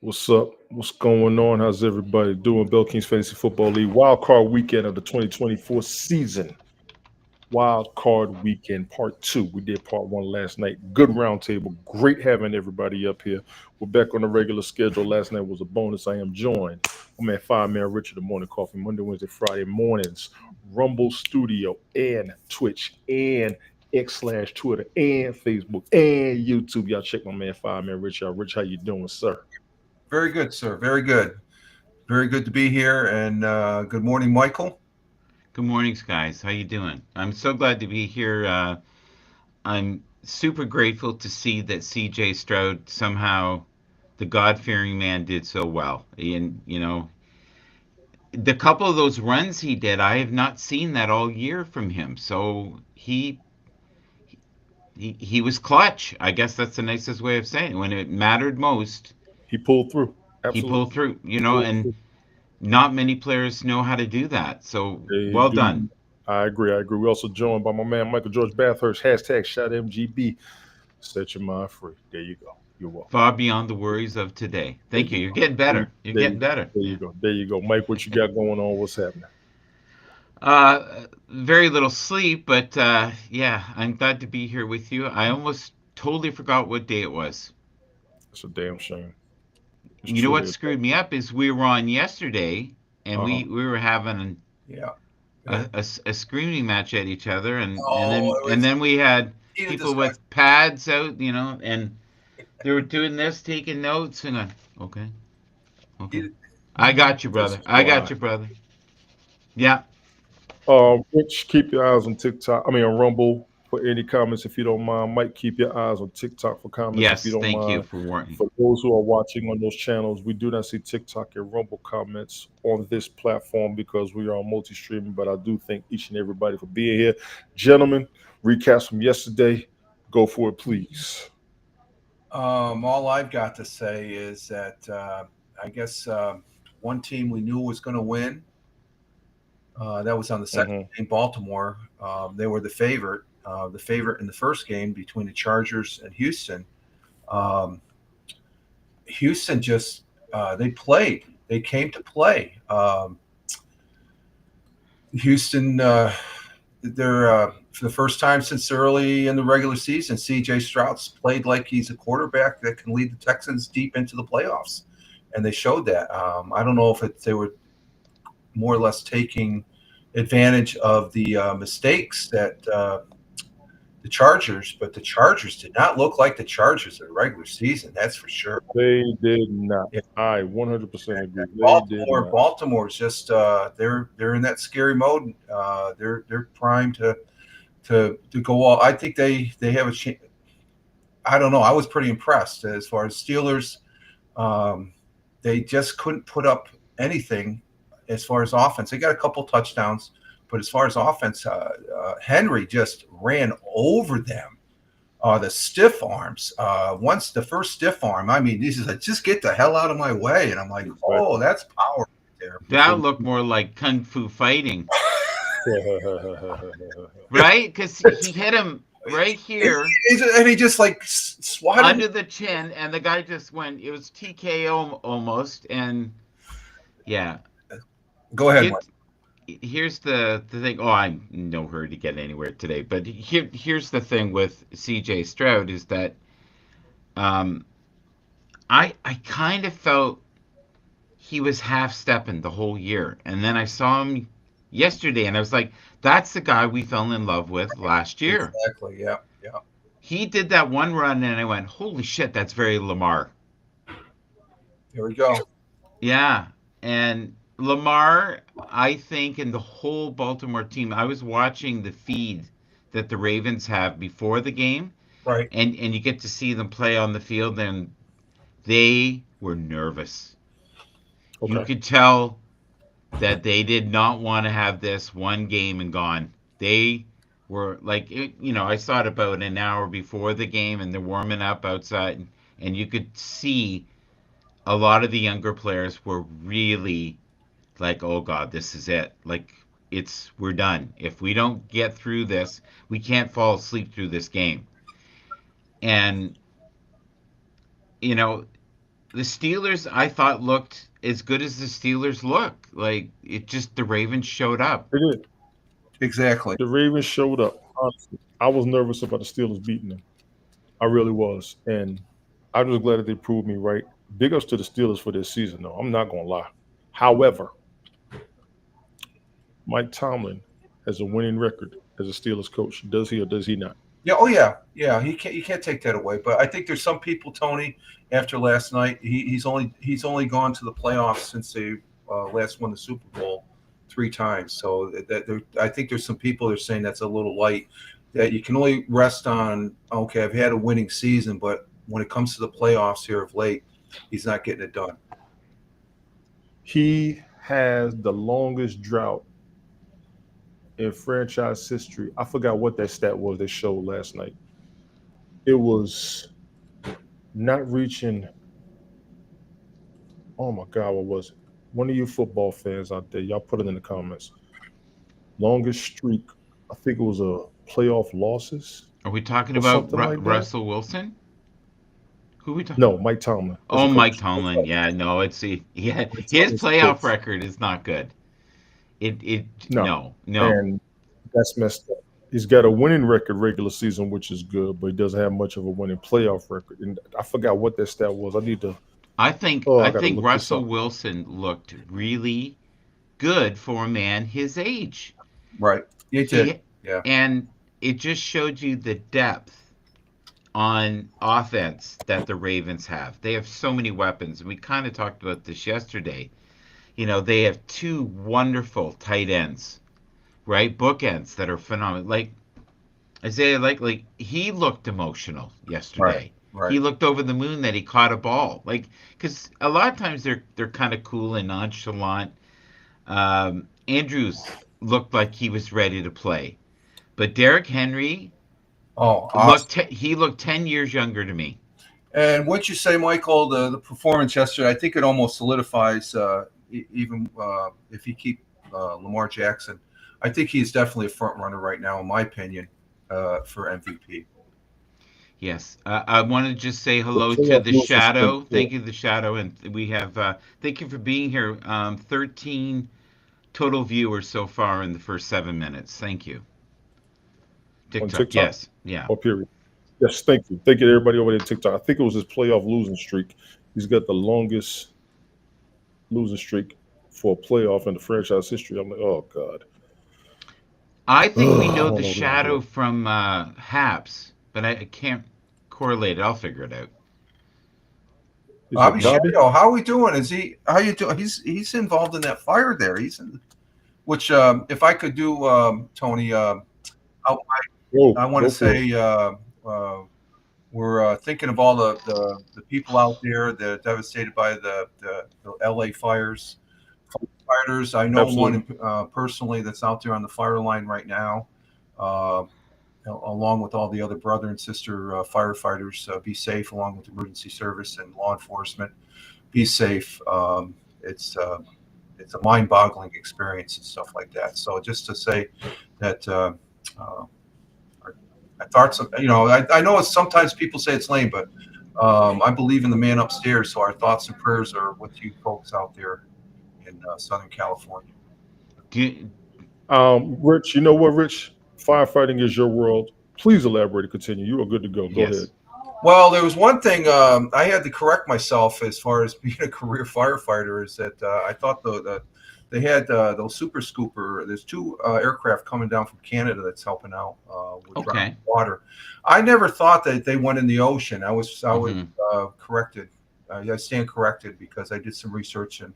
What's up? What's going on? How's everybody doing? Bell Kings Fantasy Football League Wild Card Weekend of the 2024 season. Wild Card Weekend Part 2. We did Part 1 last night. Good roundtable. Great having everybody up here. We're back on the regular schedule. Last night was a bonus. I am joined. I'm at 5-Man Richard, the Morning Coffee, Monday, Wednesday, Friday mornings. Rumble Studio and Twitch and X/Twitter and Facebook and YouTube. Y'all check my man 5-Man Richard out. Rich, how you doing, sir? Very good, sir. Very good. Very good to be here. And good morning, Michael. Good morning, guys. How you doing? I'm so glad to be here. I'm super grateful to see that C.J. Stroud somehow, the God-fearing man, did so well. And the couple of those runs he did, I have not seen that all year from him. So he was clutch. I guess that's the nicest way of saying it. When it mattered most, He pulled through. he Absolutely. pulled through. He pulled And through. not many players know how to do that. So They well done. do. I agree. I agree. We're also joined by my man Michael George Bathurst. Hashtag shout MGB. Set your mind free. There you go. You're welcome. Far beyond the worries of today. There Thank you. you You're go. getting There you, better. You're there you, getting better. there you Yeah. go. There you go. Mike, what you got going on? What's happening? Very little sleep, but yeah, I'm glad to be here with you. I almost totally forgot what day it was. It's a damn shame. It's You know what truly a screwed me up is we were on yesterday, and uh-huh. we were having Yeah. a screaming match at each other, Oh, it and was then we had heated people discussion. with pads out, and they were doing this, taking notes, and okay, okay, Heated, I got you, This brother. is I got why. you, brother. Yeah. Rich, keep your eyes on TikTok. I mean on Rumble for any comments if you don't mind. Mike, keep your eyes on TikTok for comments if you Yes. don't Thank you mind. for warning. For those who are watching on those channels, we do not see TikTok and Rumble comments on this platform because we are on multi-streaming. But I do thank each and everybody for being here. Gentlemen, recaps from yesterday. Go for it, please. all I've got to say is that I guess one team we knew was going to win. That was on the second Hmm. game, Baltimore. They were the favorite. The favorite in the first game between the Chargers and Houston. Um, Houston just they played. They came to play. Houston, they're for the first time since early in the regular season, C.J. Stroud's played like he's a quarterback that can lead the Texans deep into the playoffs, and they showed that. I don't know if they were more or less taking advantage of the mistakes that the Chargers, but the Chargers did not look like the Chargers in the regular season. That's for sure. They did not. Yeah. I 100% agree. They did Baltimore, not. Baltimore's just they're in that scary mode. They're primed to go all. I think they have a chance. I don't know. I was pretty impressed as far as Steelers. Um, they just couldn't put up anything as far as offense. They got a couple touchdowns, but as far as offense, Henry just ran over them. The stiff arms. Once the first stiff arm, I mean, he's just like, just get the hell out of my way. And I'm like, oh, Exactly. that's power right there. That looked more like kung fu fighting, right? Because he hit him right here And he just like swatted. under the chin, and the guy just went. It was TKO almost, and yeah. Go ahead, Mike. It here's the thing. Oh, I'm in no hurry to get anywhere today, but here's the thing with C.J. Stroud is that um, I kind of felt he was half stepping the whole year, and then I saw him yesterday, and I was like, that's the guy we fell in love with last year. Exactly. Yeah. Yeah. He did that one run, and I went, holy shit, that's very Lamar. Here we go. Yeah, and Lamar, I think, and the whole Baltimore team. I was watching the feed that the Ravens have before the game, Right. and you get to see them play on the field, and they were nervous. You Okay. could tell that they did not want to have this one game and gone. They were like, I saw it about an hour before the game, and they're warming up outside, and you could see a lot of the younger players were really like, oh God, this is it. Like, we're done. If we don't get through this, we can't fall asleep through this game. And, you know, the Steelers, I thought, looked as good as the Steelers look. Like, it just, the Ravens showed up. They did. Exactly. The Ravens showed up. Honestly, I was nervous about the Steelers beating them. I really was, and I'm just glad that they proved me right. Big ups to the Steelers for this season, though. I'm not gonna lie. However, Mike Tomlin has a winning record as a Steelers coach. Does he or does he not? Yeah. Oh yeah. Yeah. You can't take that away. But I think there's some people, Tony, after last night, he's only gone to the playoffs since they last won the Super Bowl 3 times. So I think there's some people that are saying that's a little light. That you can only rest on. Okay, I've had a winning season, but when it comes to the playoffs here of late, he's not getting it done. He has the longest drought in franchise history. I forgot what that stat was they showed last night. It was not reaching. Oh my God, what was it? One of you football fans out there, y'all put it in the comments. Longest streak. I think it was a playoff losses. Are we talking Or about something like that? Russell Wilson? Who are we talking? No, Mike Tomlin. Oh, as a Mike coach. Tomlin. Yeah, no, it's his Tomlin's playoff coach. record is not good. It No. no. And that's messed up. He's got a winning record regular season, which is good, but he doesn't have much of a winning playoff record. And I forgot what that stat was. I need to. I think Oh, I I gotta think look this Russell up. Wilson looked really good for a man his age. Right. He did. Yeah. And it just showed you the depth on offense that the Ravens have. They have so many weapons, and we kind of talked about this yesterday. You know, they have 2 wonderful tight ends, right? Bookends that are phenomenal. Like Isaiah, like he looked emotional yesterday. Right. He looked over the moon that he caught a ball. Like, because a lot of times they're kind of cool and nonchalant. Andrews looked like he was ready to play, but Derrick Henry Oh, awesome. he looked 10 years younger to me. And what you say, Michael, the performance yesterday, I think it almost solidifies, even if you keep Lamar Jackson. I think he's definitely a front runner right now, in my opinion, for MVP. Yes, I want to just say hello So to that the feels Shadow. suspect, Thank you, the Shadow, and we have thank you for being here. 13 total viewers so far in the first 7 minutes. Thank you. TikTok, TikTok? yes, yeah. Oh, period. Yes, thank you. Thank you to everybody over there at TikTok. I think it was his playoff losing streak. He's got the longest losing streak for a playoff in the franchise history. I'm like, oh God. I think we I know don't the know. Shadow from Haps, but I can't correlate it. I'll figure it out. Is Bobby it Bobby? Shadow, how are we doing? Is he? How you doing? He's involved in that fire there. He's in, which if I could do, Tony, I want to say we're thinking of all the people out there that are devastated by the LA fires. Firefighters, I know one personally that's out there on the fire line right now, along with all the other brother and sister firefighters. Be safe, along with emergency service and law enforcement. Be safe. It's a mind-boggling experience and stuff like that. So just to say that I thought some, I know it's sometimes people say it's lame, but I believe in the man upstairs. So our thoughts and prayers are with you folks out there in Southern California. Rich, you know what, Rich? Firefighting is your world. Please elaborate and continue. You are good to go. Go ahead. Well, there was one thing I had to correct myself as far as being a career firefighter is that I thought they had those Super Scooper. There's 2 aircraft coming down from Canada that's helping out with drinking water. I never thought that they went in the ocean. I was corrected. I stand corrected because I did some research and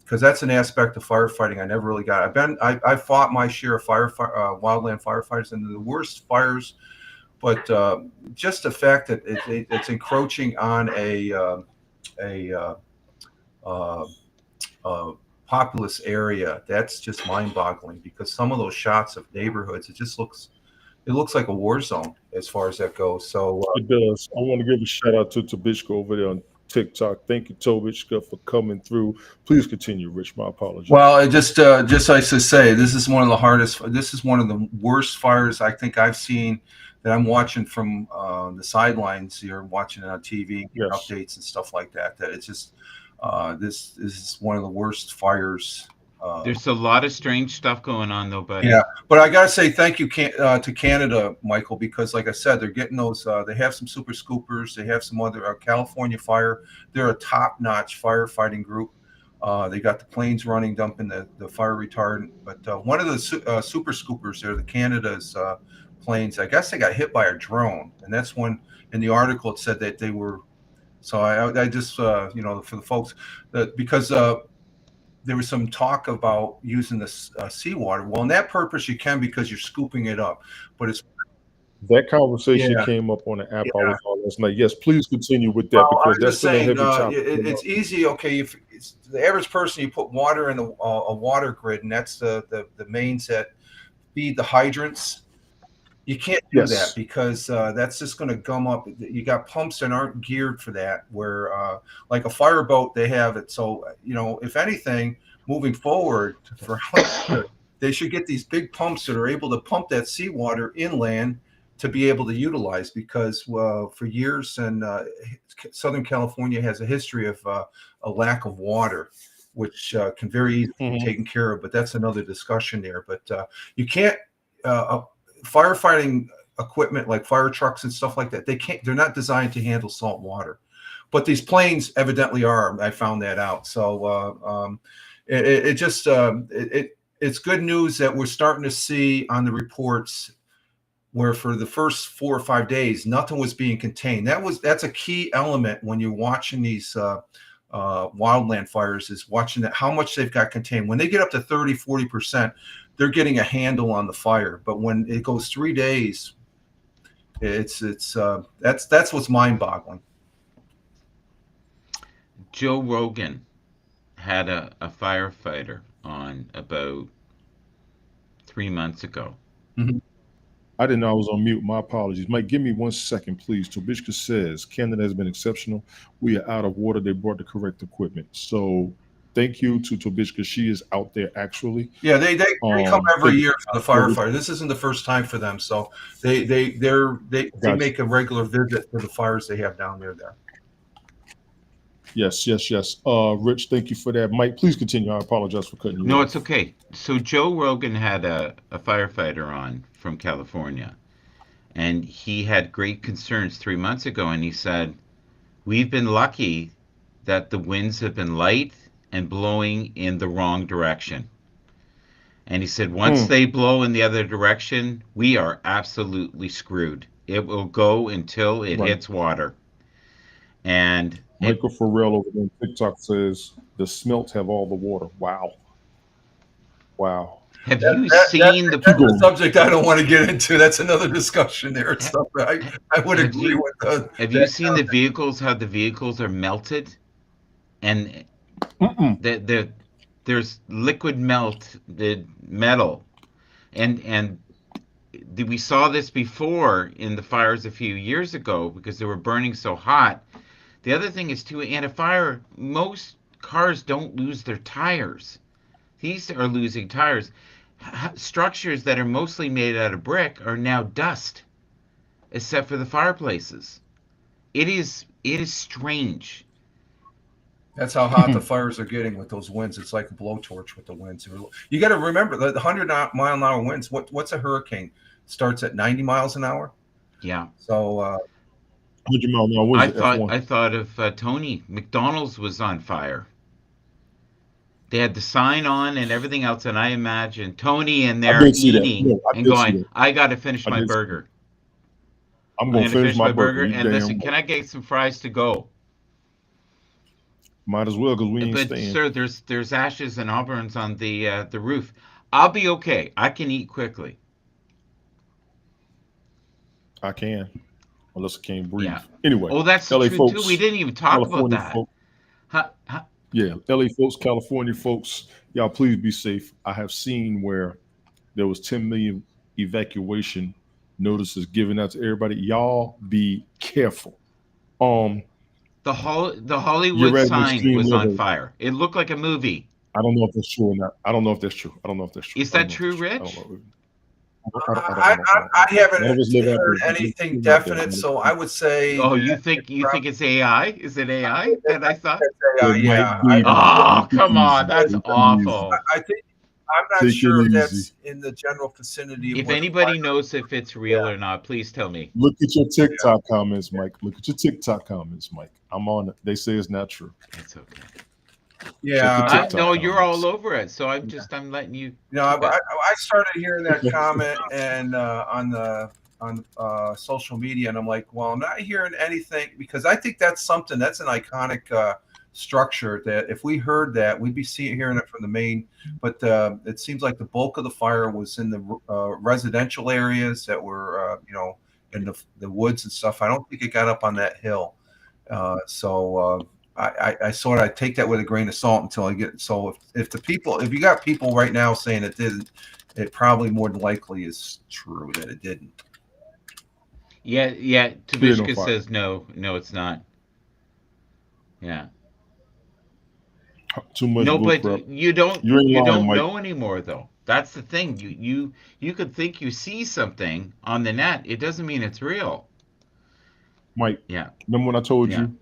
because that's an aspect of firefighting I never really got. I fought my share of wildland firefighters and the worst fires, but just the fact that it's encroaching on a populous area, that's just mind-boggling because some of those shots of neighborhoods, it looks like a war zone as far as that goes. So it does. I want to give a shout out to Tabishka over there on TikTok. Thank you, Tobishka, for coming through. Please continue, Rich. My apologies. Well, I just like to say, this is one of the worst fires I think I've seen that I'm watching from the sidelines here, watching it on TV, Yes. updates and stuff like that. That it's just this is one of the worst fires. There's a lot of strange stuff going on, though, buddy. Yeah, but I gotta say thank you to Canada, Michael, because like I said, they're getting those. They have some super scoopers. They have some other California Fire. They're a top-notch firefighting group. They got the planes running, dumping the fire retardant. But one of the super scoopers there, the Canada's planes, I guess they got hit by a drone, and that's when in the article it said that they were. So I just for the folks because. There was some talk about using this seawater. Well, in that purpose, you can because you're scooping it up. But it's that conversation came up on the app I was on last night. Yes, please continue with that because that's still a heavy topic. It's easy. Okay, if it's the average person, you put water in a water grid, and that's the mains that feed the hydrants. You can't do that because that's just going to gum up. You got pumps that aren't geared for that. Where like a fireboat, they have it. So if anything, moving forward, they should get these big pumps that are able to pump that seawater inland to be able to utilize. Because for years, and Southern California has a history of a lack of water, which can very easily be taken care of. But that's another discussion there. But you can't. Firefighting equipment like fire trucks and stuff like that, they're not designed to handle salt water, but these planes evidently are. I found that out. So it's good news that we're starting to see on the reports where for the first 4 or 5 days nothing was being contained. That's a key element when you're watching these wildland fires, is watching that how much they've got contained. When they get up to 30-40%, they're getting a handle on the fire. But when it goes 3 days, that's what's mind-boggling. Joe Rogan had a firefighter on about 3 months ago. Mm-hmm. I didn't know I was on mute. My apologies. Mike, give me 1 second, please. Tobishka says, Canada has been exceptional. We are out of water. They brought the correct equipment. So thank you to Tobishka. She is out there actually. Yeah, they come every year for the firefighter. This isn't the first time for them. So they make a regular visit for the fires they have down there. Yes. Rich, thank you for that. Mike, please continue. I apologize for cutting you off. No, it's okay. So Joe Rogan had a firefighter on from California, and he had great concerns 3 months ago, and he said, we've been lucky that the winds have been light and blowing in the wrong direction. And he said, once they blow in the other direction, we are absolutely screwed. It will go until it hits water. And Michael Farrell over there on TikTok says the smelts have all the water. Wow. Have you seen that's a subject I don't want to get into. That's another discussion there. I would agree with that. Have you seen the vehicles, how the vehicles are melted? And there's liquid metal. And we saw this before in the fires a few years ago because they were burning so hot. The other thing is, too, in a fire, most cars don't lose their tires. These are losing tires. Structures that are mostly made out of brick are now dust, except for the fireplaces. It is strange. That's how hot the fires are getting with those winds. It's like a blowtorch with the winds. You got to remember the 100-mile-an-hour winds. What's a hurricane? Starts at 90 miles an hour. Yeah. So 100 mile an hour winds. I thought of Tony. McDonald's was on fire. They had the sign on and everything else, and I imagine Tony in there eating and going, I got to finish my burger. I'm going to finish my burger. And listen, can I get some fries to go? Might as well, because we ain't staying. Sir, there's ashes and auburns on the roof. I'll be okay. I can eat quickly. I can, unless I can't breathe. Yeah. Anyway. Oh, that's LA true, folks, too. We didn't even talk about that. Yeah, LA folks, California folks, y'all please be safe. I have seen where there was 10 million evacuation notices given out to everybody. Y'all be careful. The Hollywood sign was on fire. It looked like a movie. I don't know if that's true or not. I don't know if that's true. Is that true, Rich? I haven't None of us live out heard there. anything We're out there. definite, so I would say. Oh, you think it's AI? Is it AI that I saw? It Yeah, might be. Oh, Take it come on, easy. that's Take it awful. I think I'm not Take sure it if easy. that's in the general vicinity of If what anybody knows if it's real or not, please tell me. Look at your TikTok comments, Mike. Look at your TikTok comments, Mike. I'm on it. They say it's not true. It's okay. Yeah, Check the TikTok No, you're comments. all over it. So I'm letting you. you know, keep it. I started hearing that comment and on social media, and I'm like, well, I'm not hearing anything because I think that's something that's an iconic structure that if we heard that, we'd be hearing it from the main. But it seems like the bulk of the fire was in the residential areas that were, in the woods and stuff. I don't think it got up on that hill. I sort of take that with a grain of salt until I get. So if you got people right now saying it didn't, it probably more than likely is true that it didn't. Yeah. no Tabishka fire. says no, it's not. Yeah. Too much No, bull but crap. you don't You ain't lying, Mike. know anymore though. That's the thing. You could think you see something on the net. It doesn't mean it's real. Mike, Yeah. remember when I told Yeah. you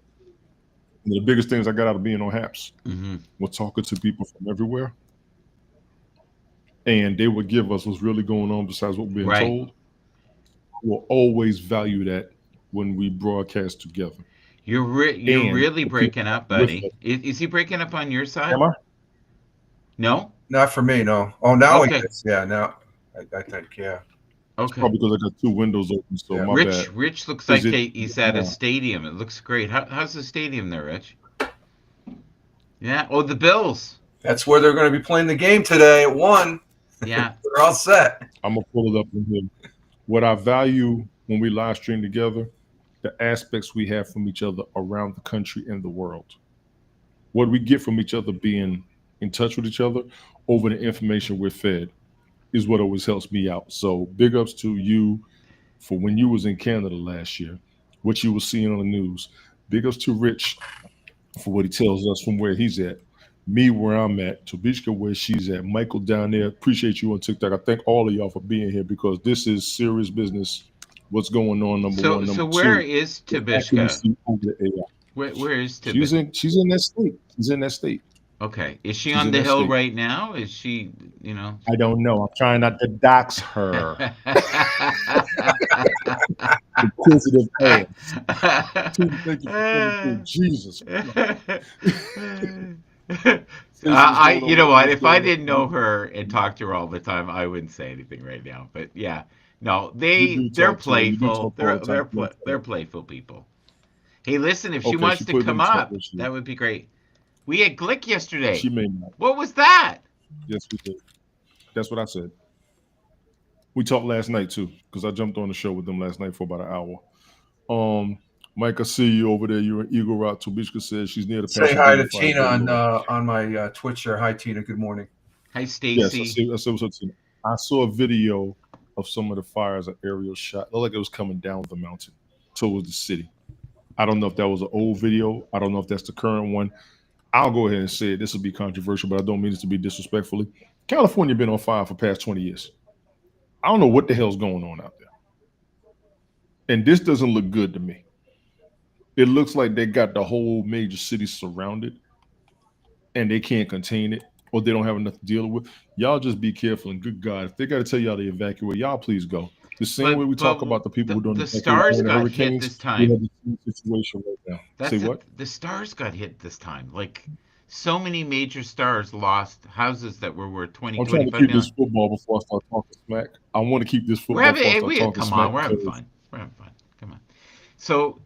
one of the biggest things I got out of being on HAPS Mm-hmm. was talking to people from everywhere, and they would give us what's really going on besides what we're being Right. told. We'll always value that when we broadcast together. You're And really the breaking people up, with buddy. us. Is he breaking up on your side? Am I? No. Not for me, no. Oh, now Okay. it is. Yeah, now I think Okay. Probably because I got two windows open, so Yeah. my bad. Rich looks Is like it- he's at a yeah. stadium. It looks great. How's the stadium there, Rich? Yeah. Oh, the Bills. That's where they're going to be playing the game today at 1. Yeah. They're all set. I'm gonna pull it up in here. What I value when we live stream together, the aspects we have from each other around the country and the world. What we get from each other being in touch with each other over the information we're fed is what always helps me out. So big ups to you for when you was in Canada last year, what you were seeing on the news. Big ups to Rich for what he tells us from where he's at. Me where I'm at, Tabishka where she's at, Michael down there. Appreciate you on TikTok. I thank all of y'all for being here because this is serious business. What's going on? Number one, number So two. where is Tabishka? accuracy over the AI. Where is Tabishka? She's in that state. She's in that state. Okay. Is she She's on in the that hill state. right now? Is she, I don't know. I'm trying not to dox her. Inquisitive ass. Thank you for coming through. Jesus. You know what? If I didn't know her and talked to her all the time, I wouldn't say anything right now. But yeah, no, You do they're talk to her. You do playful. talk all the time. They're playful people. Hey, listen, if she Okay, wants she to put it come in the chat up, this year. that would be great. We had Glick yesterday. She may not. What was that? Yes, we did. That's what I said. We talked last night too, because I jumped on the show with them last night for about an hour. Mike, I see you over there. You're in Eagle Rock. Tubishka says she's near the Say hi to Pasadena Tina fire. on my Twitch there. Hi, Tina. Good morning. Hi, Yes, Stacy. I see what's up, Tina. I saw a video of some of the fires an aerial shot. It looked like it was coming down the mountain towards the city. I don't know if that was an old video. I don't know if that's the current one. I'll go ahead and say it. This will be controversial, but I don't mean this to be disrespectfully. California been on fire for past 20 years. I don't know what the hell's going on out there. And this doesn't look good to me. It looks like they got the whole major city surrounded and they can't contain it or they don't have enough to deal with. Y'all just be careful and good God, if they got to tell y'all to evacuate, y'all please go. The same way we talk about the people who don't the evacuate Stars during the got hit hurricanes, this we time. have the same situation right now. Say what? The Stars got hit this time. Like so many major stars lost houses that were worth 20, I'm trying to 25 keep million. this football before I start talking smack. I want to keep this We're football before I having, start talking come smack. on, we're having because- fun. We're having fun. Come on. So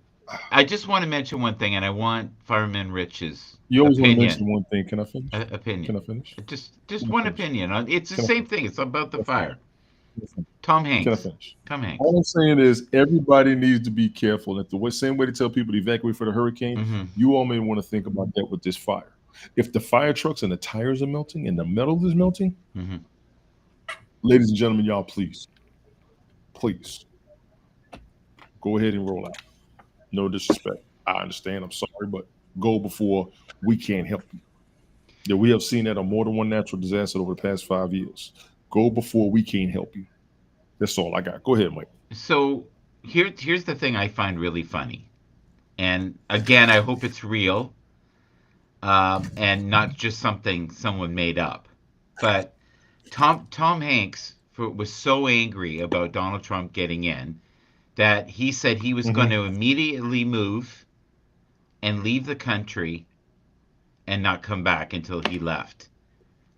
I just want to mention one thing, and I want Fireman Rich's You always want to opinion. mention one thing. Can I finish? Opinion. Can I finish? Just Can I one finish? opinion. It's the Can I same finish? thing. It's about the Can I fire. finish? Tom Can I Hanks. finish? Tom Hanks. All I'm saying is everybody needs to be careful. If the same way to tell people to evacuate for the hurricane, Mhm. you all may want to think about that with this fire. If the fire trucks and the tires are melting and the metal is melting, Mhm. ladies and gentlemen, y'all please go ahead and roll out. No disrespect. I understand. I'm sorry, but go before we can't help you. Yeah, we have seen that on more than one natural disaster over the past 5 years. Go before we can't help you. That's all I got. Go ahead, Mike. So here's the thing I find really funny, and again, I hope it's real, and not just something someone made up. But Tom Hanks was so angry about Donald Trump getting in that he said he was going to immediately move and leave the country and not come back until he left.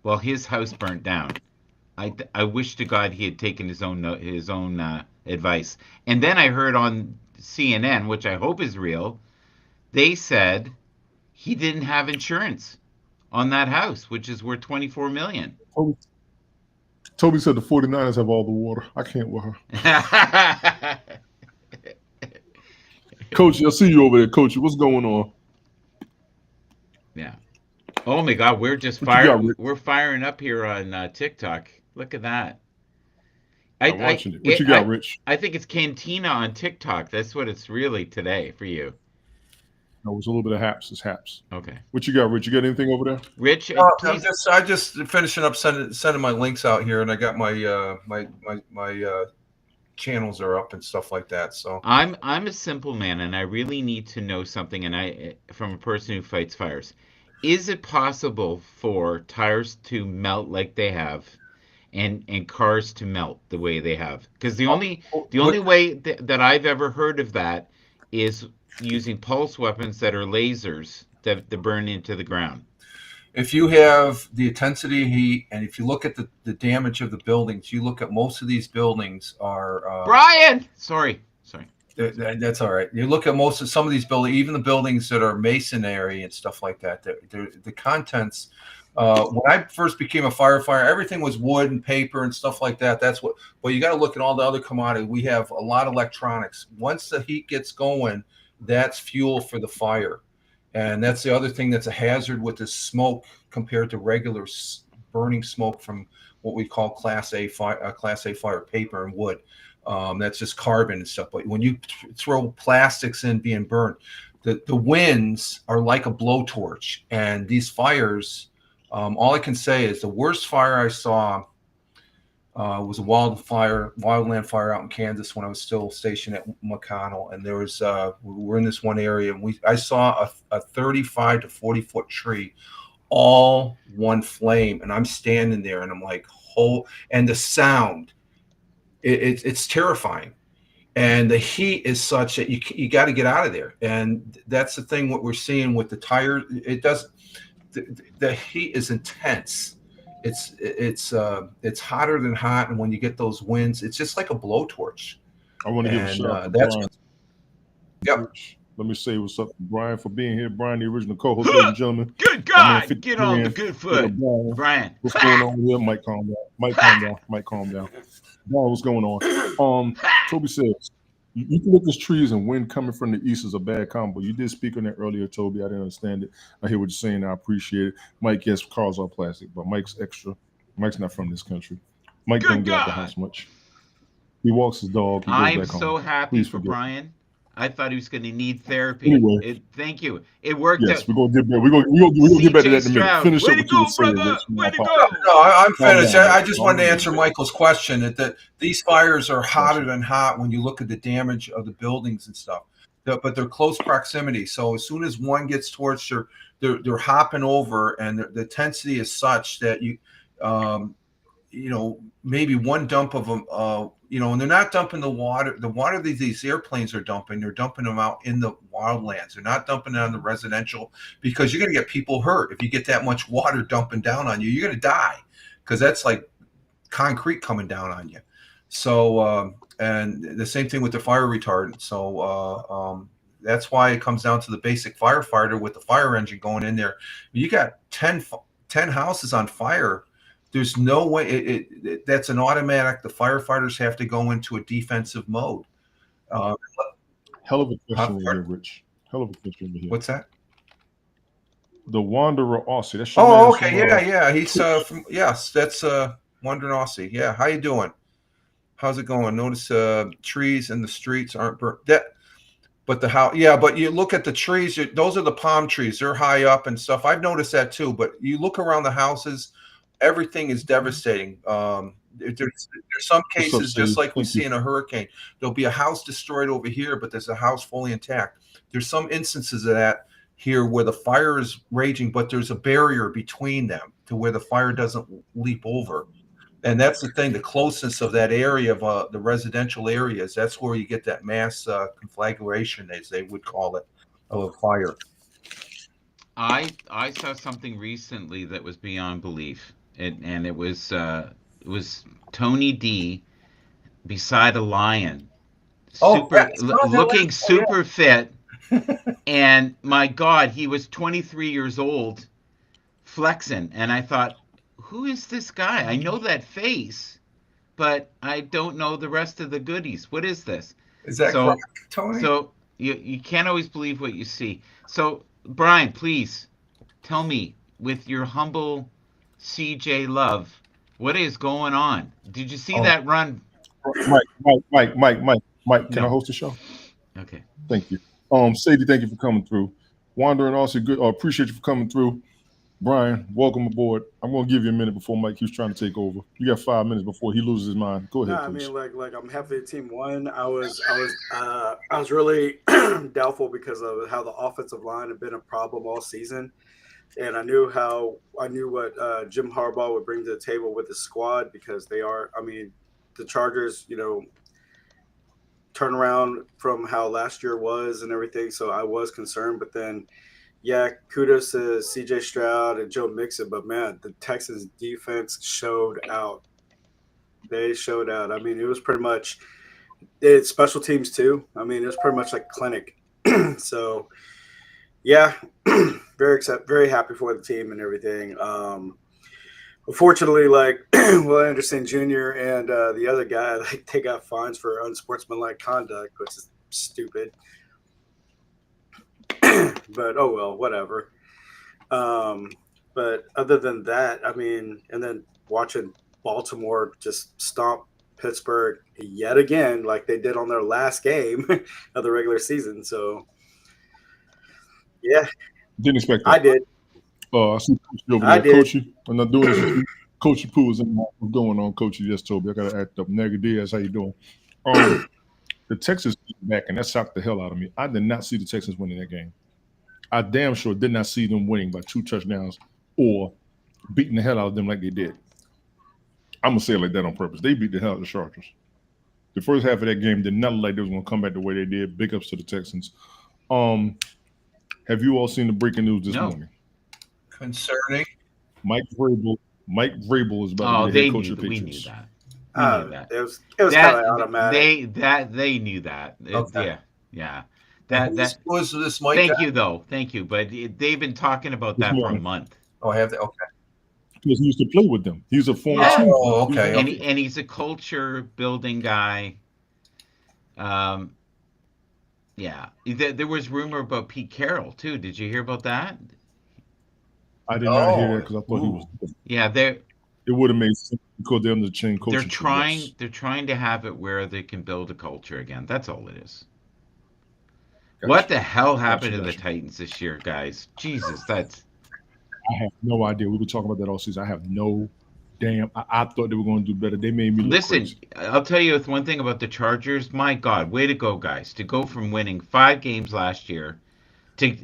Well, his house burnt down. I wish to God he had taken his own advice. And then I heard on CNN, which I hope is real, they said he didn't have insurance on that house, which is worth $24 million. Toby said the 49ers have all the water. I can't with her. Coach, I see you over there, Coach. What's going on? Yeah. Oh my God, we're just we're firing up here on TikTok. Look at that. I'm watching it. What you got, Rich? I think it's Cantina on TikTok. That's what it's really today for you. No, it's a little bit of Haps. It's Haps. Okay. What you got, Rich? You got anything over there? Rich, I just finishing up sending my links out here, and I got my my channels are up and stuff like that. So I'm a simple man, and I really need to know something. And from a person who fights fires, is it possible for tires to melt like they have, and cars to melt the way they have? Because the only way that I've ever heard of that is using pulse weapons that are lasers that burn into the ground. If you have the intensity of heat, and if you look at the damage of the buildings, you look at most of these buildings are Brian. Sorry. That's all right. You look at some of these buildings, even the buildings that are masonry and stuff like that. The contents. When I first became a firefighter, everything was wood and paper and stuff like that. Well, you got to look at all the other commodities. We have a lot of electronics. Once the heat gets going, that's fuel for the fire. And that's the other thing that's a hazard with the smoke compared to regular burning smoke from what we call Class A fire, paper and wood. That's just carbon and stuff. But when you throw plastics in being burnt, the winds are like a blowtorch. And these fires, all I can say is the worst fire I saw was a wildland fire out in Kansas when I was still stationed at McConnell. And there was we were in this one area, and I saw a 35 to 40 foot tree, all one flame, and I'm standing there, and I'm like, and the sound, it's terrifying, and the heat is such that you got to get out of there. And that's the thing. What we're seeing with the tire, the heat is intense. It's hotter than hot, and when you get those winds, it's just like a blowtorch. I want to give a shout out to Brian. Yep. Let me say what's up to Brian for being here. Brian, the original co-host, ladies and gentlemen. Good God, get on the good foot, Brian. What's going on here? Mike, calm down. Mike, calm down. Brian, what's going on? Toby says, you can look at trees and wind coming from the east is a bad combo. You did speak on that earlier, Toby. I didn't understand it. I hear what you're saying. I appreciate it. Mike, yes, cars are plastic, but Mike's extra. Mike's not from this country. Mike doesn't get out the house much. He walks his dog. I'm so happy for Brian. I thought he was going to need therapy. Anyway, thank you. It worked out. We're going to get back. We're going to get back to that in a minute. Finish up what you were saying. Way to go. No, I'm finished. I just wanted to answer Michael's question that these fires are hotter than hot when you look at the damage of the buildings and stuff. But they're close proximity. So as soon as one gets torched, they're hopping over, and the intensity is such that maybe one dump of them, and they're not dumping the water these airplanes are dumping, they're dumping them out in the wildlands. They're not dumping it on the residential, because you're going to get people hurt. If you get that much water dumping down on you, you're going to die, because that's like concrete coming down on you. So, and the same thing with the fire retardant. So, that's why it comes down to the basic firefighter with the fire engine going in there. You got 10 houses on fire. There's no way that's an automatic. The firefighters have to go into a defensive mode. Hell of a question here, Rich. Hell of a question here. What's that? The Wanderer Aussie. That's okay. Yeah. He's that's Wandering Aussie. Yeah. How you doing? How's it going? Notice trees in the streets aren't burnt. But the house, but you look at the trees. Those are the palm trees. They're high up and stuff. I've noticed that too. But you look around the houses. Everything is devastating. there's some What's up, cases, just Sadie? like we Thank see you. in a hurricane, there'll be a house destroyed over here, but there's a house fully intact. There's some instances of that here where the fire is raging, but there's a barrier between them to where the fire doesn't leap over. And that's the thing, the closeness of that area of the residential areas, that's where you get that mass conflagration, as they would call it, of a fire. I saw something recently that was beyond belief. It was Tony D beside a lion, Oh, yeah, super it's not LA. looking super fit, and my God, he was 23 years old, flexing, and I thought, who is this guy? I know that face, but I don't know the rest of the goodies. What is this? Is that So correct, Tony? so you can't always believe what you see. So Brian, please tell me, with your humble CJ love, what is going on? Did you see Oh. that run? Mike, can I No. host the show? Okay. Thank you. Sadie, thank you for coming through. Wandering also good. Appreciate you for coming through. Brian, welcome aboard. I'm gonna give you a minute before Mike keeps trying to take over. You got 5 minutes before he loses his mind. Go ahead, No, I please. mean, like I'm happy the team won. I was really doubtful because of how the offensive line had been a problem all season, and I knew what Jim Harbaugh would bring to the table with the squad because they are. I mean, the Chargers, turn around from how last year was and everything. So I was concerned, but then, yeah, kudos to C.J. Stroud and Joe Mixon. But man, the Texans defense showed out. They showed out. I mean, it was pretty much it's special teams too. I mean, it was pretty much like clinic. So, yeah, very happy for the team and everything. Unfortunately, like Will Anderson Jr. and the other guy, like they got fines for unsportsmanlike conduct, which is stupid. But oh well, whatever. But other than that, I mean, and then watching Baltimore just stomp Pittsburgh yet again, like they did on their last game of the regular season. So, yeah, Didn't expect that. I did. I see Coachy over I there. did. Coachy, I'm not doing this with you. Coachy Pooh is in my, what's going on, Coachy? Just told me I gotta act up. Nega Diaz, how you doing? The Texans back, and that shocked the hell out of me. I did not see the Texans winning that game. I damn sure did not see them winning by 2 touchdowns or beating the hell out of them like they did. I'm gonna say it like that on purpose. They beat the hell out of the Chargers. The first half of that game did not look like they was gonna come back the way they did. Big ups to the Texans. Have you all seen the breaking news this No. morning? Concerning. Mike Vrabel is about Oh, to be the they head coach knew of the we Patriots. knew that. We knew that. It was kind of automatic. They knew that. Okay. Yeah. Who was this Mike? Thank guy? you though. Thank you. But they've been talking about This that for a morning. month. Oh, I have that. Okay. Because he used to play with them. He was a former Yeah. team. Oh, okay. And he's a culture building guy. Yeah. There was rumor about Pete Carroll too. Did you hear about that? I did not hear Oh, that because I thought he was. Yeah, It would have made sense because they're on the chain coaching. they're trying to have it where they can build a culture again. That's all it is. Gotcha. What the hell happened to the Gotcha. Titans this year, guys? Jesus, that's I have no idea. We were talking about that all season. I have no damn. I thought they were going to do better. They made me look Listen, crazy. I'll tell you one thing about the Chargers. My God, way to go, guys! To go from winning 5 games last year to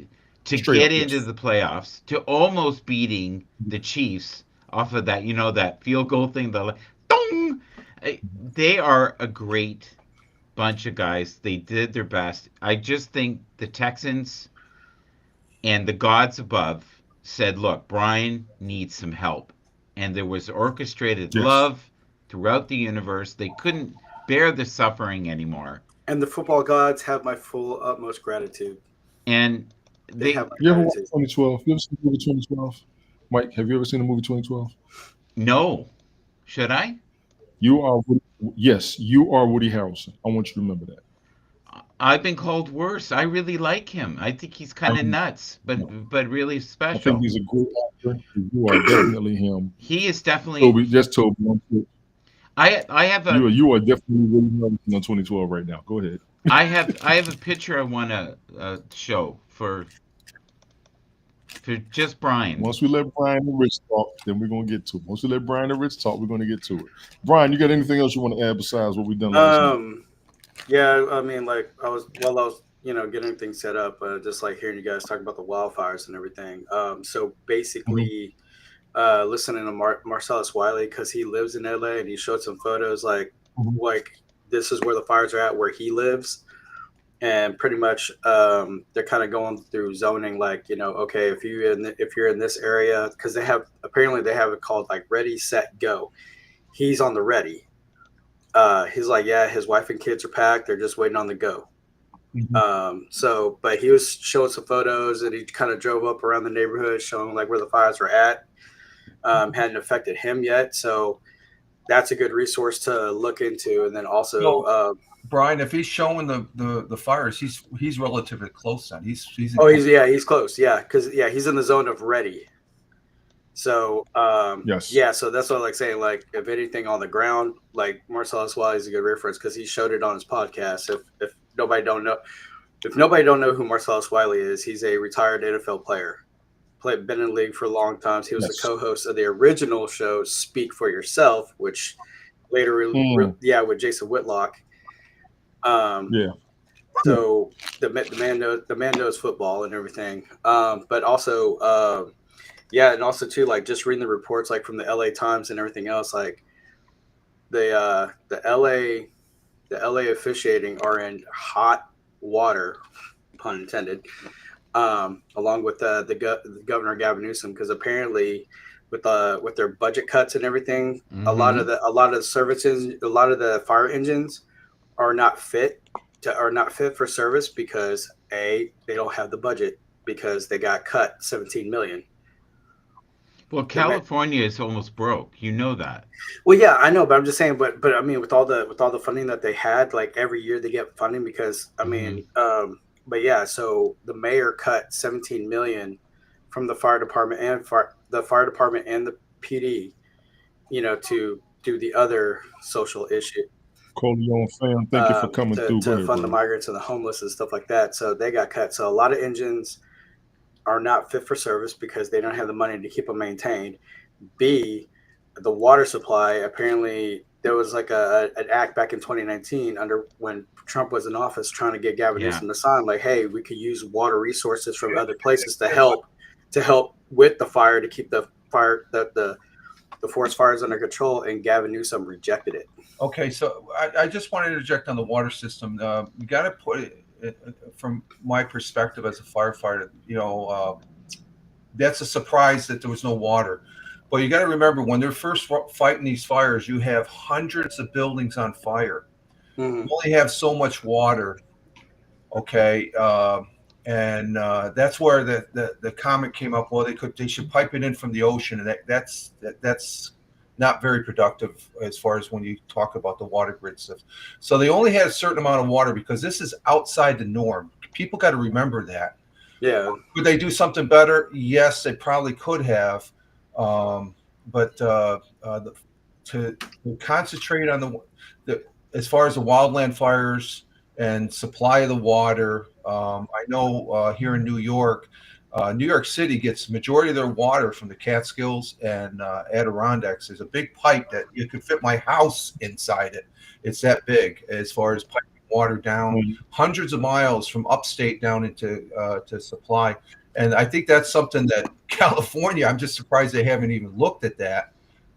Straight get up, into yes. the playoffs, to almost beating the Chiefs off of that, that field goal thing. Dong! They are a great bunch of guys. They did their best. I just think the Texans and the gods above said, "Look, Brian needs some help," and there was orchestrated Yes. love throughout the universe. They couldn't bear the suffering anymore, And the football gods have my full utmost gratitude. and They have my You ever watched gratitude. 2012? You ever seen the movie 2012? Mike, have you ever seen the movie 2012? no. Should I? You are Woody Harrelson. I want you to remember that. I've been called worse. I really like him. I think he's kind of nuts, but really I special. think he's a great actor. You are definitely him. He is definitely. Toby. I have a You are definitely Woody Harrelson on 2012 right now. Go ahead. I have a picture I want to show for for just Brian. Once we let Brian and Rich talk, then we're gonna get to it. Once we let Brian and Rich talk, we're gonna get to it. Brian, you got anything else you want to add besides what we've done last night? Yeah, I mean, like I was getting things set up, just like hearing you guys talk about the wildfires and everything. So basically, listening to Marcellus Wiley, because he lives in LA and he showed some photos like this is where the fires are at where he lives, and pretty much they're kind of going through zoning, like, okay, if you're in this area, because they have it called like ready, set, go. He's on the ready. He's like, yeah, his wife and kids are packed. They're just waiting on the go. But he was showing some photos and he kind of drove up around the neighborhood showing like where the fires were at. Hadn't affected him yet. So that's a good resource to look into. And then also, Brian, if he's showing the fires, he's relatively close then. He's close. Yeah. Cause he's in the zone of ready. So, yes. Yeah. So that's what I like saying, like if anything on the ground, like Marcellus Wiley is a good reference because he showed it on his podcast. If nobody don't know who Marcellus Wiley is, he's a retired NFL player. Been in the league for a long time. He was the co-host of the original show Speak for Yourself, which later, with Jason Whitlock. So the man knows football and everything. But also, and also too, like just reading the reports, like from the LA Times and everything else, like the LA officiating are in hot water, pun intended, along with the Governor Gavin Newsom, because apparently with their budget cuts and everything, a lot of the services, a lot of the fire engines are not fit for service because they don't have the budget because they got cut $17 million. Well, California is almost broke. You know that. Well, yeah, I know, but I'm just saying. But I mean, with all the funding that they had, like every year they get funding because I mean, but yeah. So the mayor cut $17 million from the fire department and the PD, to do the other social issue. Corleone fam, thank you for coming through. To fund the migrants and the homeless and stuff like that. So they got cut. So a lot of engines are not fit for service because they don't have the money to keep them maintained. B, the water supply, apparently there was like an act back in 2019 when Trump was in office trying to get Gavin Newsom to sign, like, hey, we could use water resources from other places to help with the fire, to keep the fire, the forest fires under control, and Gavin Newsom rejected it. Okay, so I just want to interject on the water system. You got to put it, from my perspective as a firefighter, that's a surprise that there was no water. But you got to remember, when they're first fighting these fires, you have hundreds of buildings on fire. You only have so much water. Okay, and that's where the comment came up. Well, they should pipe it in from the ocean, and that's not very productive as far as when you talk about the water grid stuff. So they only had a certain amount of water because this is outside the norm. People got to remember that. Yeah. Could they do something better? Yes, they probably could have. But to concentrate on the as far as the wildland fires and supply of the water, I know here in New York City gets the majority of their water from the Catskills and Adirondacks. There's a big pipe that you could fit my house inside it. It's that big as far as piping water down hundreds of miles from upstate down into to supply. And I think that's something that California, I'm just surprised they haven't even looked at that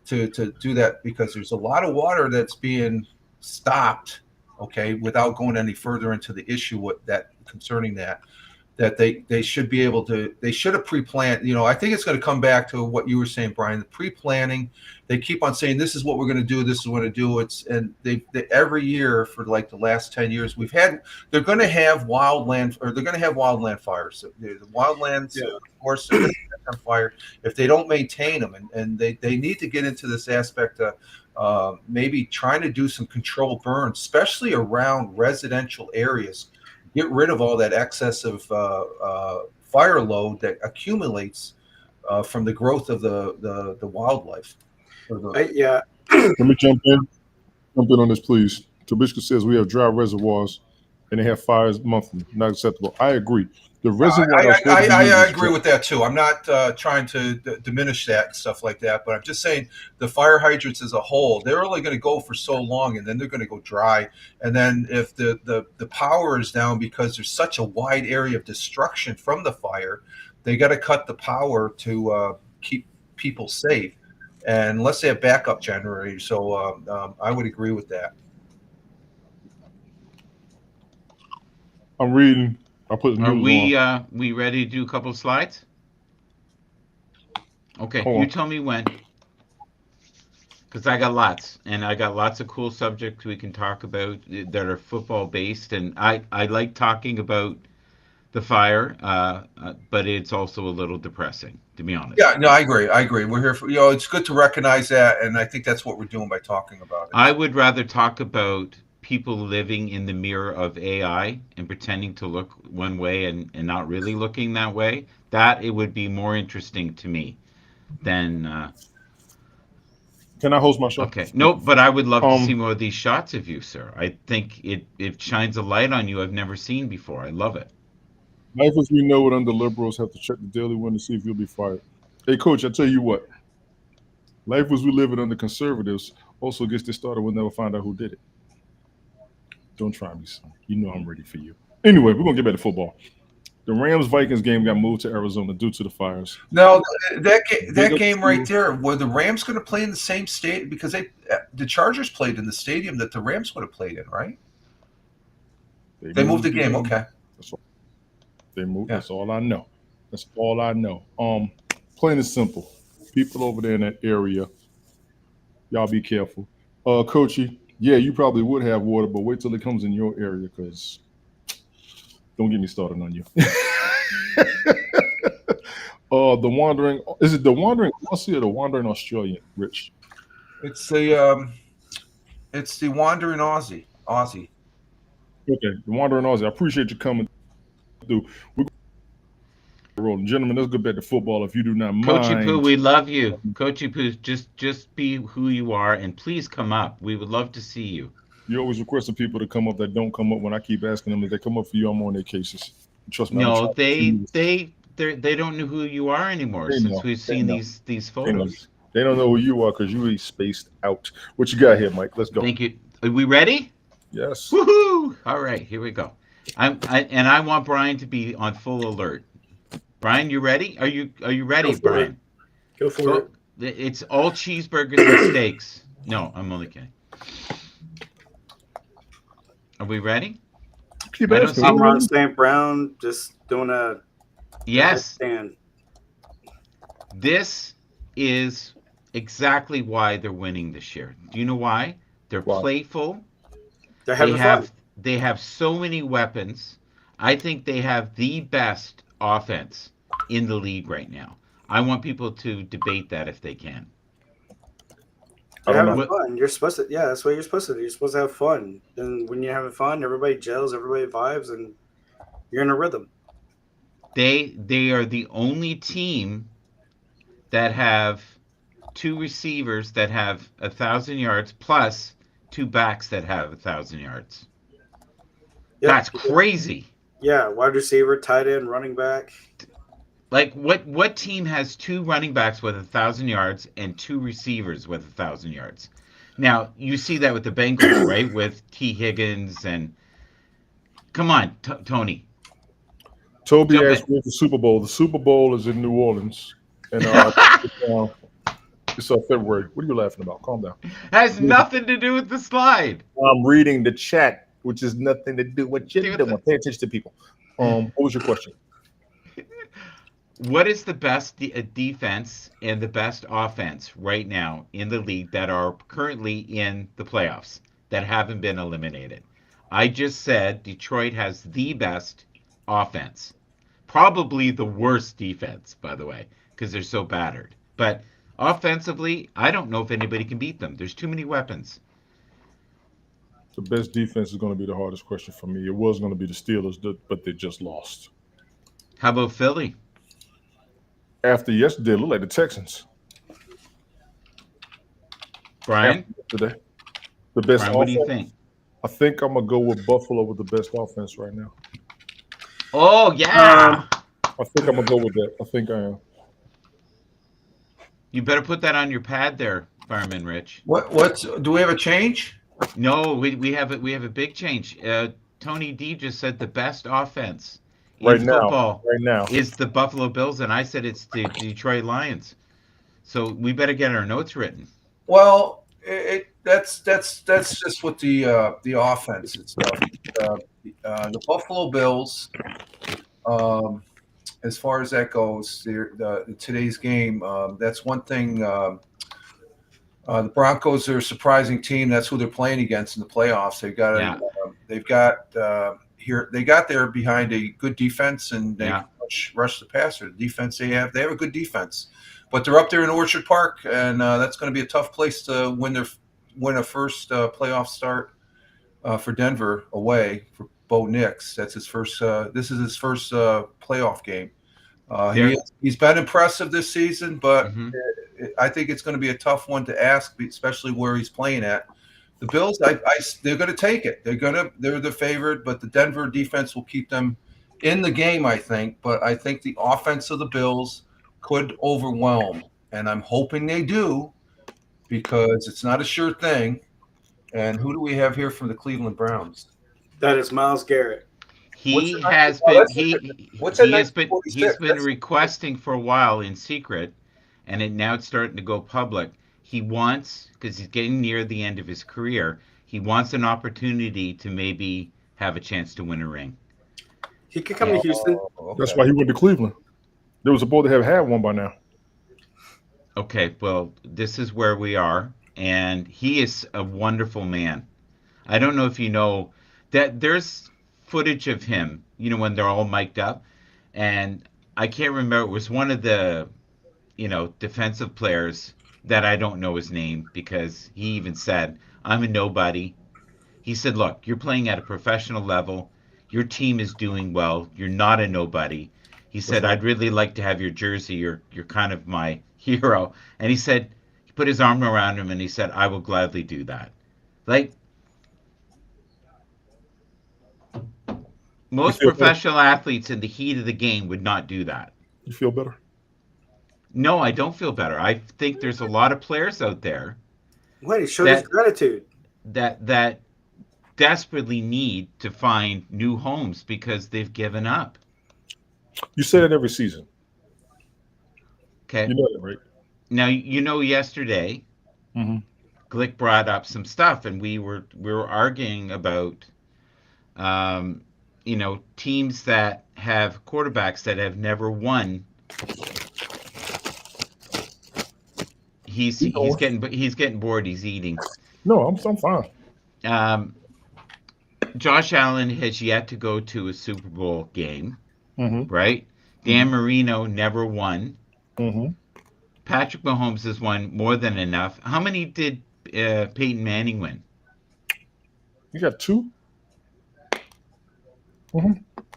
to do that, because there's a lot of water that's being stopped, okay, without going any further into the issue with that concerning that they should be able to, they should have pre-planned. I think it's going to come back to what you were saying, Brian, the pre-planning. They keep on saying, this is what we're going to do, this is what to do. And they every yeyer for like the last 10 years, they're going to have wildland fires. The wildlands, of course, are on fire if they don't maintain them. And they need to get into this aspect of maybe trying to do some controlled burns, especially around residential areas. Get rid of all that excessive fire load that accumulates from the growth of the wildlife. Yeah. Let me jump in on this, please. Tabishka says we have dry reservoirs and they have fires monthly. Not acceptable. I agree. The reason why I agree with that too. I'm not trying to diminish that and stuff like that, but I'm just saying the fire hydrants as a whole, they're only going to go for so long, and then they're going to go dry. And then if the power is down because there's such a wide area of destruction from the fire, they got to cut the power to keep people safe, and unless they have backup generators. So I would agree with that. I'm reading. I put the Are news on. we ready to do a couple of slides? Okay, Hold you on. tell me when. Because I got lots, and I got lots of cool subjects we can talk about that are football based, and I like talking about the fire, but it's also a little depressing, to be honest. Yeah, no, I agree. We're here for, it's good to recognize that, and I think that's what we're doing by talking about it. I would rather talk about people living in the mirror of AI and pretending to look one way and not really looking that way. That it would be more interesting to me than. Can I host my show? Okay, no, but I would love to see more of these shots of you, sir. I think it shines a light on you I've never seen before. I love it. Life as we know it under liberals have to check the daily one to see if you'll be fired. Hey, coach, I tell you what. Life as we live it under conservatives also gets this started. We'll never find out who did it. Don't try me, son. You know I'm ready for you. Anyway, we're going to get back to football. The Rams-Vikings game got moved to Arizona due to the fires. No, that game right there, were the Rams going to play in the same state? Because the Chargers played in the stadium that the Rams would have played in, right? They moved the game. Okay. That's all. They moved. Yeah. That's all I know. That's all I know. Plain and simple. People over there in that area, y'all be careful. Coachy, yeah, you probably would have water, but wait till it comes in your area, because don't get me started on you. The Wandering, is it the Wandering Aussie or the Wandering Australian, Rich? It's the Wandering Aussie. Okay, the Wandering Aussie. I appreciate you coming through. We're rolling, gentlemen. Let's go back to football if you do not mind. Coachy Poo, we love you. Coachy Poo, just be who you are, and please come up. We would love to see you. You're always requesting people to come up that don't come up. When I keep asking them if they come up for you, I'm on their cases. Trust me. No, they don't know who you are anymore since we've seen these photos. They don't know who you are because you really spaced out. What you got here, Mike? Let's go. Thank you. Are we ready? Yes. Woohoo! All right, here we go. I want Brian to be on full alert. Brian, you ready? Are you ready, Brian? Go for it. It's all cheeseburgers and steaks. No, I'm only kidding. Are we ready? Amon St. Brown just doing a stand. This is exactly why they're winning this year. Do you know why? They're playful. They're having fun. They have so many weapons. I think they have the best offense in the league right now. I want people to debate that if they can. You're having fun. You're supposed to, that's what you're supposed to do. You're supposed to have fun. And when you're having fun, everybody gels, everybody vibes, and you're in a rhythm. They are the only team that have two receivers that have 1,000 yards plus two backs that have 1,000 yards. Yep. That's crazy. Yeah, wide receiver, tight end, running back. Like what team has two running backs with 1,000 yards and two receivers with 1,000 yards? Now you see that with the Bengals, right? With T. Higgins and come on, Tony. Toby asked me the Super Bowl. The Super Bowl is in New Orleans, and it's February. What are you laughing about? Calm down. Has nothing to do with the slide. I'm reading the chat, which is nothing to do with what you're doing. Pay attention to people. What was your question? What is the best defense and the best offense right now in the league that are currently in the playoffs that haven't been eliminated? I just said Detroit has the best offense. Probably the worst defense, by the way, because they're so battered. But offensively, I don't know if anybody can beat them. There's too many weapons. The best defense is going to be the hardest question for me. It was going to be the Steelers, but they just lost. How about Philly? After yesterday, it looked like the Texans. Brian? Today, the best Brian, what do you think? I think I'm going to go with Buffalo with the best offense right now. Oh yeah. I think I'm gonna go with that. I think I am. You better put that on your pad there, Fireman Rich. What's do we have a change? No, we have a big change. Tony D just said the best offense in Right now. football Right now. is the Buffalo Bills, and I said it's the Detroit Lions. So we better get our notes written. Well, that's just with the offense and stuff. The Buffalo Bills, as far as that goes, today's game. That's one thing. The Broncos are a surprising team. That's who they're playing against in the playoffs. They got there behind a good defense, and they rush the passer. The defense they have a good defense, but they're up there in Orchard Park, and that's going to be a tough place to win a first playoff start for Denver away for Bo Nix. That's his first. This is his first playoff game. He's been impressive this season, but I think it's going to be a tough one to ask, especially where he's playing at. The Bills, they're going to take it. They're the favorite, but the Denver defense will keep them in the game, I think. But I think the offense of the Bills could overwhelm, and I'm hoping they do, because it's not a sure thing. And who do we have here from the Cleveland Browns? That is Myles Garrett. He's been requesting for a while in secret, and now it's starting to go public. He wants, because he's getting near the end of his career, he wants an opportunity to maybe have a chance to win a ring. He could come to Houston. Okay. That's why he went to Cleveland. There was supposed to have had one by now. Okay, well, this is where we are, and he is a wonderful man. I don't know if you know that there's footage of him, when they're all mic'd up, and I can't remember. It was one of the, defensive players that I don't know his name, because he even said, I'm a nobody. He said, look, you're playing at a professional level. Your team is doing well. You're not a nobody. He said, I'd really like to have your jersey. You're kind of my hero. And he said, he put his arm around him and he said, I will gladly do that. Like, most professional athletes in the heat of the game would not do that. You feel better? No, I don't feel better. I think there's a lot of players out there. Wait, he showed his gratitude. That desperately need to find new homes because they've given up. You say that every season. Okay. You know that, right? Now, yesterday, Glick brought up some stuff, and we were arguing about, teams that have quarterbacks that have never won. He's getting bored. He's eating. No, I'm fine. Josh Allen has yet to go to a Super Bowl game, right? Mm-hmm. Dan Marino never won. Mm-hmm. Patrick Mahomes has won more than enough. How many did Peyton Manning win? You got 2.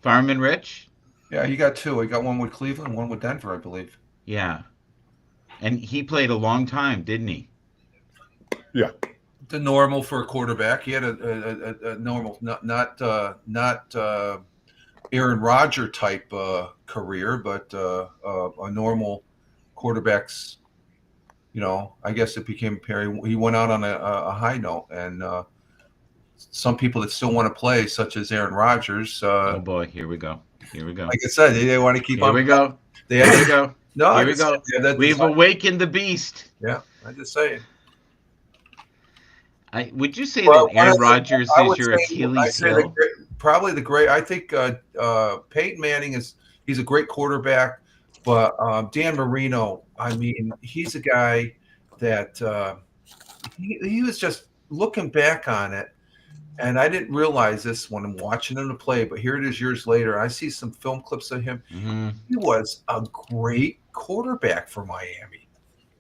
Fireman Rich? Yeah, he got 2. He got one with Cleveland, one with Denver, I believe. Yeah. And he played a long time, didn't he? Yeah. The normal for a quarterback. He had a normal, not Aaron Rodgers type career, but a normal quarterback's. I guess it became apparent he went out on a high note, and some people that still want to play, such as Aaron Rodgers. Oh boy, here we go. Like I said, they want to keep here on. We go. Here we go. No, here we go. We've awakened the beast. Yeah, I'm just saying. Would you say that Aaron Rodgers is your Achilles heel? Probably the great. I think Peyton Manning he's a great quarterback, but Dan Marino, I mean, he's a guy that he was just looking back on it, and I didn't realize this when I'm watching him play, but here it is years later. I see some film clips of him. Mm-hmm. He was a great quarterback for Miami.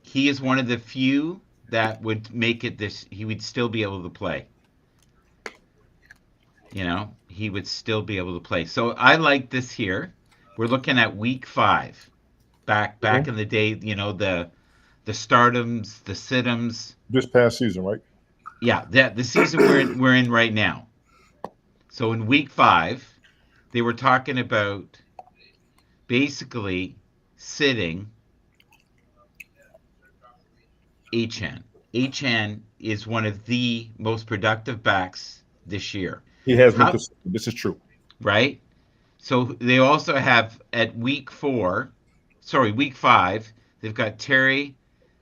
He is one of the few that would make it he would still be able to play. He would still be able to play. So I like this here. We're looking at week 5. Back in the day, the stardoms, the situms. This past season, right? Yeah, the season we're in right now. So in week 5, they were talking about basically sitting Achan. Achan is one of the most productive backs this year. He has been How, consistent. This is true. right? So they also have at week 5, they've got Terry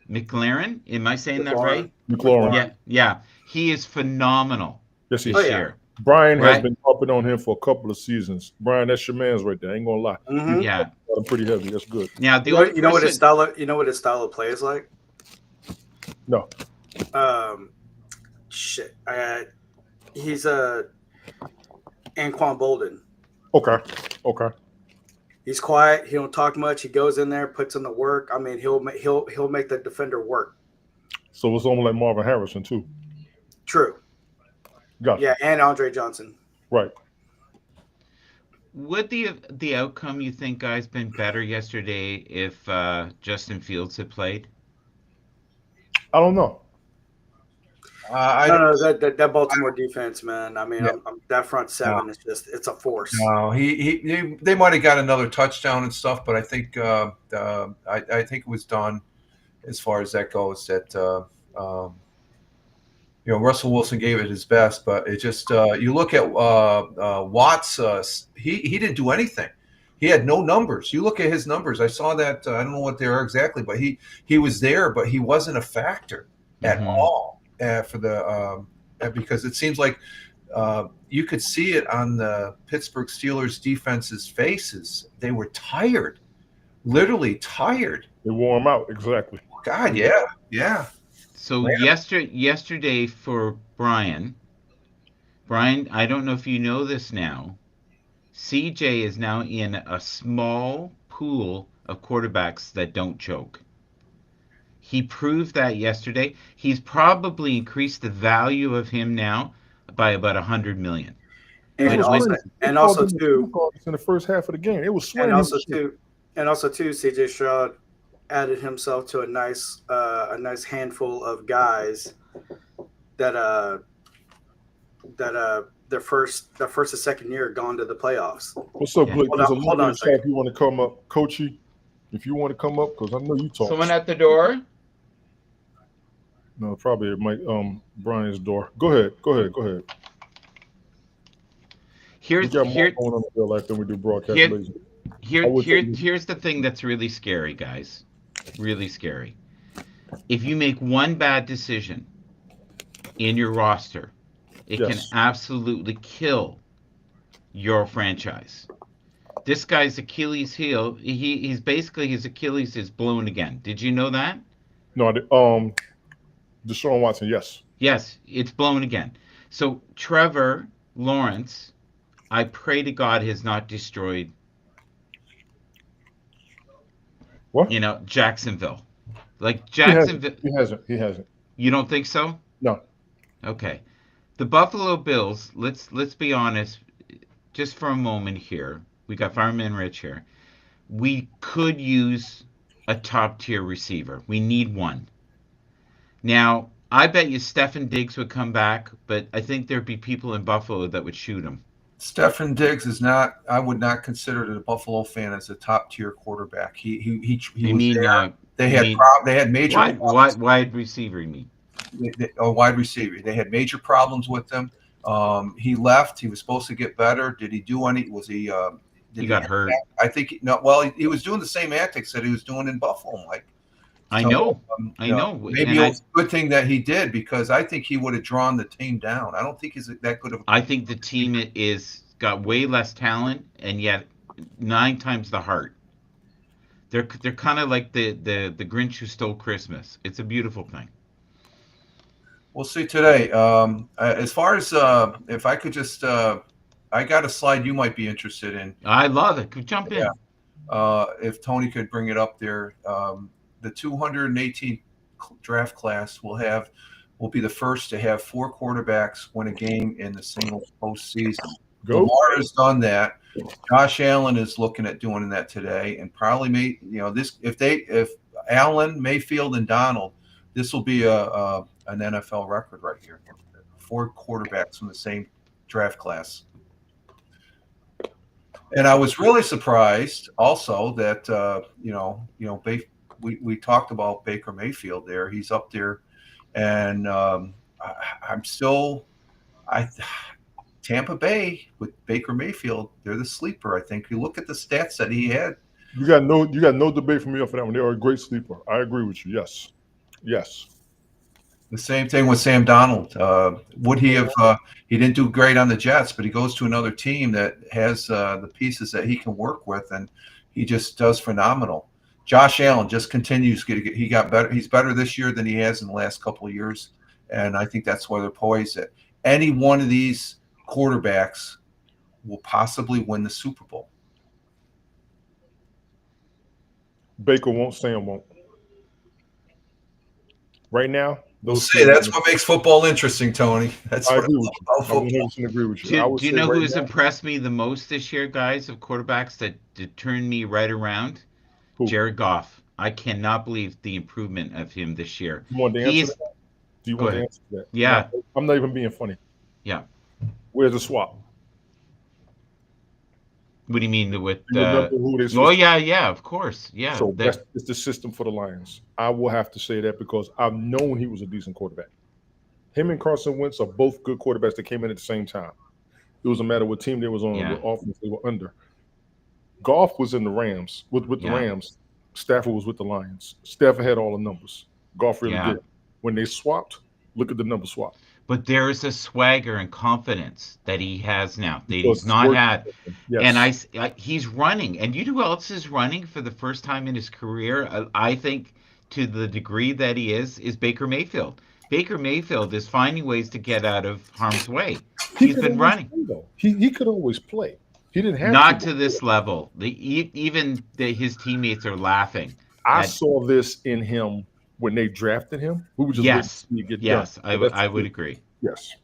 McLaren. Am I saying that right? McLaurin. Yeah, yeah. He is phenomenal Yes, he this is. year. Brian has Right? been harping on him for a couple of seasons. Brian, that's your man's right there. I ain't gonna lie. Mhm. Yeah. I'm pretty heavy. That's good. Now the You know, only you know what his person, style of play is like? No. Shit. He's Anquan Bolden. Okay. Okay. He's quiet. He don't talk much. He goes in there, puts in the work. I mean, he'll make the defender work. So it's almost like Marvin Harrison too. True. Gotcha. Yeah, and Andre Johnson. Right. would the outcome you think guys been better yesterday if Justin Fields had played? I don't know. No, that Baltimore defense, man. I mean, Yeah. that front seven is it's a force. No, they might have got another touchdown and stuff, but I think I think it was done as far as that goes. That Russell Wilson gave it his best, but it just you look at Watts. He didn't do anything. He had no numbers. You look at his numbers. I saw that. I don't know what they are exactly, but he was there, but he wasn't a factor at all for the because it seems like you could see it on the Pittsburgh Steelers defense's faces. They were tired, literally tired. They wore him out. Exactly. God, yeah. So yesterday for Brian, I don't know if you know this now. CJ is now in a small pool of quarterbacks that don't choke. He proved that yesterday. He's probably increased the value of him now by about $100 million. And also too, in the first half of the game, it was swinging. And also too, CJ Stroud added himself to a nice handful of guys that their first and second year gone to the playoffs. What's up, Blake? Hold on a second. If you want to come up, Coachy, if you want to come up, because I know you talk. Someone at the door? No, probably Brian's door. Go ahead. Here's going on in real life than we do broadcast. Here's the thing that's really scary, guys. Really scary. If you make one bad decision in your roster, it can absolutely kill your franchise. This guy's Achilles heel, he's basically his Achilles is blown again. Did you know that? No, Deshaun Watson, yes. Yes, it's blown again. So Trevor Lawrence, I pray to God, has not destroyed what? Jacksonville. Like Jacksonville. He hasn't. You don't think so? No. Okay. The Buffalo Bills, let's be honest, just for a moment here. We got Fireman Rich here. We could use a top-tier receiver. We need one. Now, I bet you Stefan Diggs would come back, but I think there'd be people in Buffalo that would shoot him. Stefan Diggs is not. I would not consider the Buffalo fan as a top-tier quarterback. He was there. They had major wide receiver. You mean? A wide receiver. They had major problems with him. He left. He was supposed to get better. Did he do any? Was he? He got hurt. I think no. Well, he was doing the same antics that he was doing in Buffalo, Mike. I know. Maybe it was a good thing that he did, because I think he would have drawn the team down. I don't think he's that good of. I think the team is got way less talent, and yet 9 times the heart. They're kind of like the Grinch who stole Christmas. It's a beautiful thing. We'll see today. As far as if I could just, I got a slide you might be interested in. I love it. Jump in. If Tony could bring it up there. The 218 draft class will be the first to have 4 quarterbacks win a game in the single postseason. Lamar has done that. Josh Allen is looking at doing that today, and probably if Allen, Mayfield, and Donald, this will be an NFL record right here. 4 quarterbacks from the same draft class. And I was really surprised also that we talked about Baker Mayfield there. He's up there, and I'm still I Tampa Bay with Baker Mayfield. They're the sleeper. I think you look at the stats that he had. You got no debate from me for that one. They are a great sleeper. I agree with you. Yes. Yes. The same thing with Sam Donald. Would he have? He didn't do great on the Jets, but he goes to another team that has the pieces that he can work with, and he just does phenomenal. Josh Allen just continues. He got better. He's better this year than he has in the last couple of years, and I think that's where they're poised. At any one of these quarterbacks will possibly win the Super Bowl. Baker won't, Sam won't. Right now, That's what makes football interesting, Tony. That's I what agree I with love you. about football. I 100% agree with you. Do you know who's impressed me the most this year, guys, of quarterbacks that turned me right around? Who? Jared Goff. I cannot believe the improvement of him this year. You want to answer that? Do you want to answer that? Yeah. No, I'm not even being funny. Yeah. Where's the swap? What do you mean with? You remember who they Oh yeah, of course, yeah. So that's the system for the Lions. I will have to say that because I've known he was a decent quarterback. Him and Carson Wentz are both good quarterbacks that came in at the same time. It was a matter of what team they was on, what offense they were under. Goff was in the Rams with the Rams. Stafford was with the Lions. Stafford had all the numbers. Goff really did. When they swapped, look at the number swap. But there is a swagger and confidence that he has now that he's not had. Yes. And he's running. And you know who else is running for the first time in his career? I think to the degree that he is Baker Mayfield. Baker Mayfield is finding ways to get out of harm's way. He's been running. He could always play. He didn't have not to this level. His teammates are laughing. I saw this in him when they drafted him. We were just waiting to see it get done. I would agree. Yes.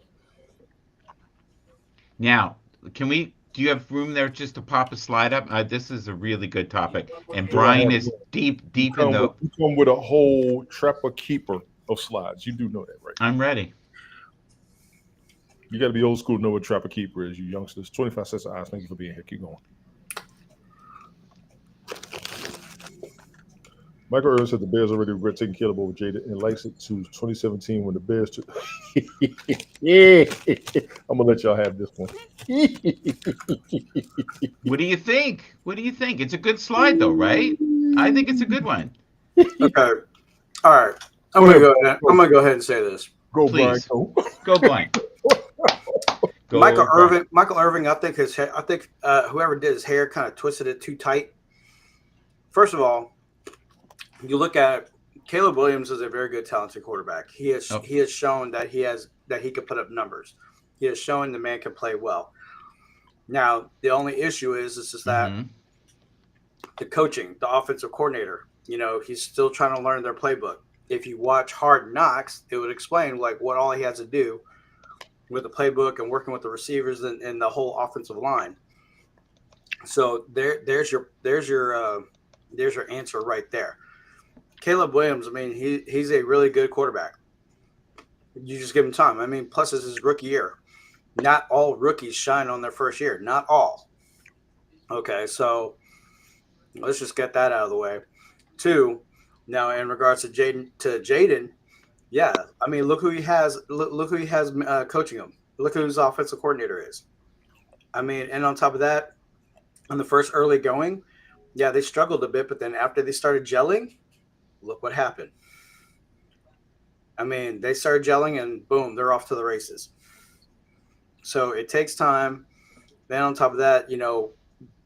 Now, do you have room there just to pop a slide up? This is a really good topic, and Brian is deep in the. You come with a whole trapper keeper of slides. You do know that, right? I'm ready. You got to be old school to know what trapper keeper is, you youngsters. 25 cents of eyes. Thank you for being here. Keep going. Michael Irvin said the Bears already regret taking Caleb over Jada and likes it to 2017 when the Bears took. I'm going to let y'all have this one. What do you think? It's a good slide, though, right? I think it's a good one. Okay. All right. I'm going to go ahead and say this. Go, Brian. Go, Brian. Michael Irving, I think whoever did his hair kind of twisted it too tight. First of all, you look at Caleb Williams is a very good, talented quarterback. He has shown that he can put up numbers. He has shown the man can play well. Now the only issue is that the coaching, the offensive coordinator, he's still trying to learn their playbook. If you watch Hard Knocks, it would explain like what all he has to do with the playbook and working with the receivers and the whole offensive line. So there's your answer right there. Caleb Williams, I mean, he's a really good quarterback. You just give him time. I mean, plus this is his rookie year. Not all rookies shine on their first year. Not all. Okay, so let's just get that out of the way. 2, now in regards to Jaden, yeah, I mean, look who he has. Look who he has coaching him. Look who his offensive coordinator is. I mean, and on top of that, on the first early going, yeah, they struggled a bit, but then after they started gelling, look what happened. I mean, they started gelling and boom, they're off to the races. So it takes time. Then on top of that,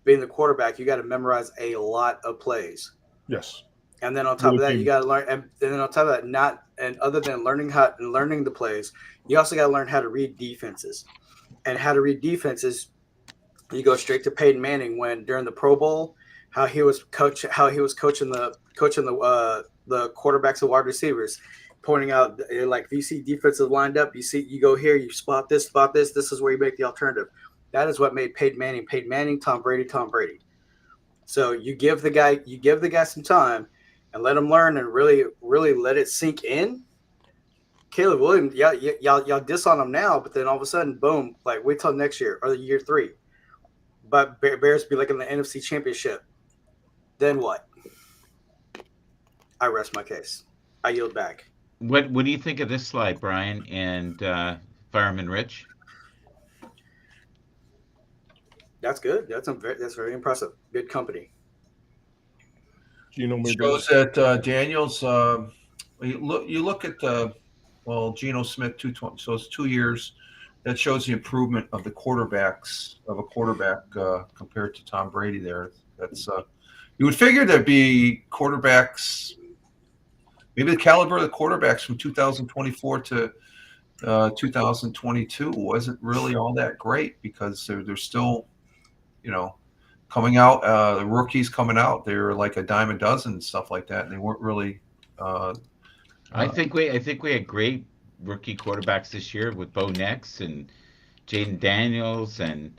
being the quarterback, you got to memorize a lot of plays. Yes. And then on top of that, you got to learn. And then on top of that, other than learning the plays, you also got to learn how to read defenses. And how to read defenses, you go straight to Peyton Manning when during the Pro Bowl, how he was coaching the quarterbacks and wide receivers, pointing out like if you see defenses lined up, you go here, you spot this, this is where you make the alternative. That is what made Peyton Manning, Tom Brady. So you give the guy some time and let him learn and really, really let it sink in. Caleb Williams, y'all diss on him now, but then all of a sudden, boom, like wait till next year or the year 3. but Bears be like in the NFC Championship. Then what? I rest my case. I yield back. What do you think of this slide, Brian and Fireman Rich? That's good. That's very impressive. Good company. Gino made Shows that Daniels. You look at Geno Smith 220. So it's 2 years. That shows the improvement of the quarterbacks of a quarterback compared to Tom Brady. There, that's you would figure there'd be quarterbacks. Maybe the caliber of the quarterbacks from 2024 to 2022 wasn't really all that great because they're still, coming out. The rookies coming out, they were like a dime a dozen and stuff like that, and they weren't really. I think we had great rookie quarterbacks this year with Bo Nix and Jaden Daniels and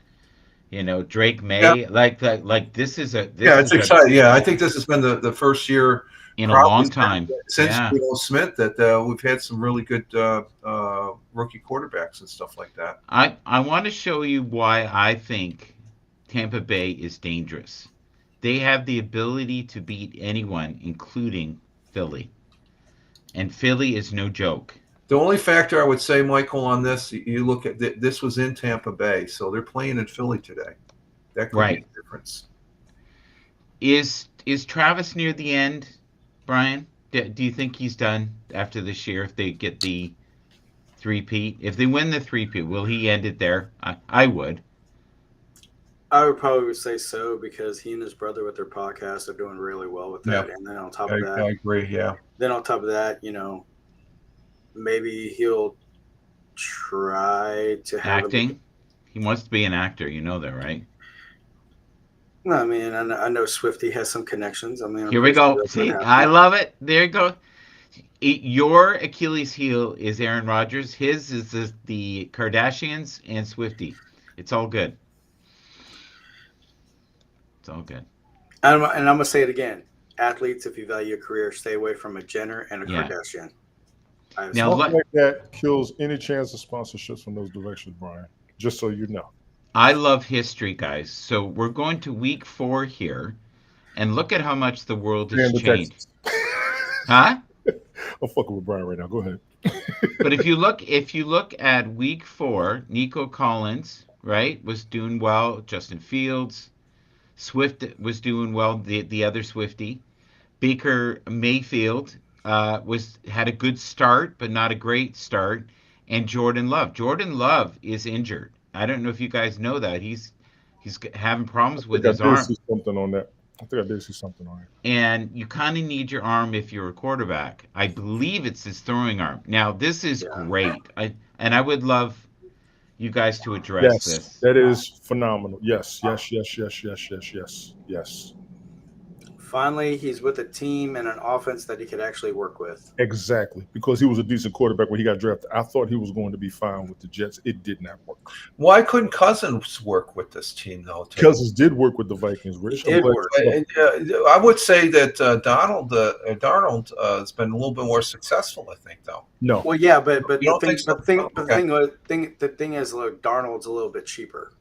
Drake May. Yeah. Like this is it's exciting. I think this has been the first year in a long time since Smith that we've had some really good rookie quarterbacks and stuff like that. I want to show you why I think Tampa Bay is dangerous. They have the ability to beat anyone, including Philly. And Philly is no joke. The only factor I would say, Michael, on this, you look at this was in Tampa Bay, so they're playing in Philly today. That could be the difference. Is Travis near the end, Brian? Do you think he's done after this year if they get the three-peat? If they win the three-peat, will he end it there? I would. I would probably say so because he and his brother with their podcast are doing really well with that. And then on top of that, I agree. Yeah. Then on top of that, maybe he'll try to have acting. He wants to be an actor. You know that, right? I mean, I know Swifty has some connections. I mean, here we go. See, I love it. There you go. Your Achilles heel is Aaron Rodgers. His is the Kardashians and Swifty. It's all good. It's all good. And I'm going to say it again. Athletes, if you value your career, stay away from a Jenner and a Kardashian. Now, like that kills any chance of sponsorships from those directions, Brian, just so you know. I love history, guys. So we're going to week 4 here, and look at how much the world has changed. Huh? I'm fucking with Brian right now. Go ahead. But if you look at week 4, Nico Collins, right, was doing well. Justin Fields, Swift was doing well. The other Swifty, Baker Mayfield had a good start, but not a great start. And Jordan Love. Jordan Love is injured. I don't know if you guys know that. He's having problems with his arm. I think I did see something on it. And you kind of need your arm if you're a quarterback. I believe it's his throwing arm. Now, this is great. I would love you guys to address this. That is phenomenal. Yes. Finally, he's with a team and an offense that he could actually work with. Exactly, because he was a decent quarterback when he got drafted. I thought he was going to be fine with the Jets. It did not work. Why couldn't Cousins work with this team, though? Cousins did work with the Vikings, Rich. I would say that Darnold has been a little bit more successful, I think, though. No. Well, yeah, but the thing is, look, Darnold's a little bit cheaper.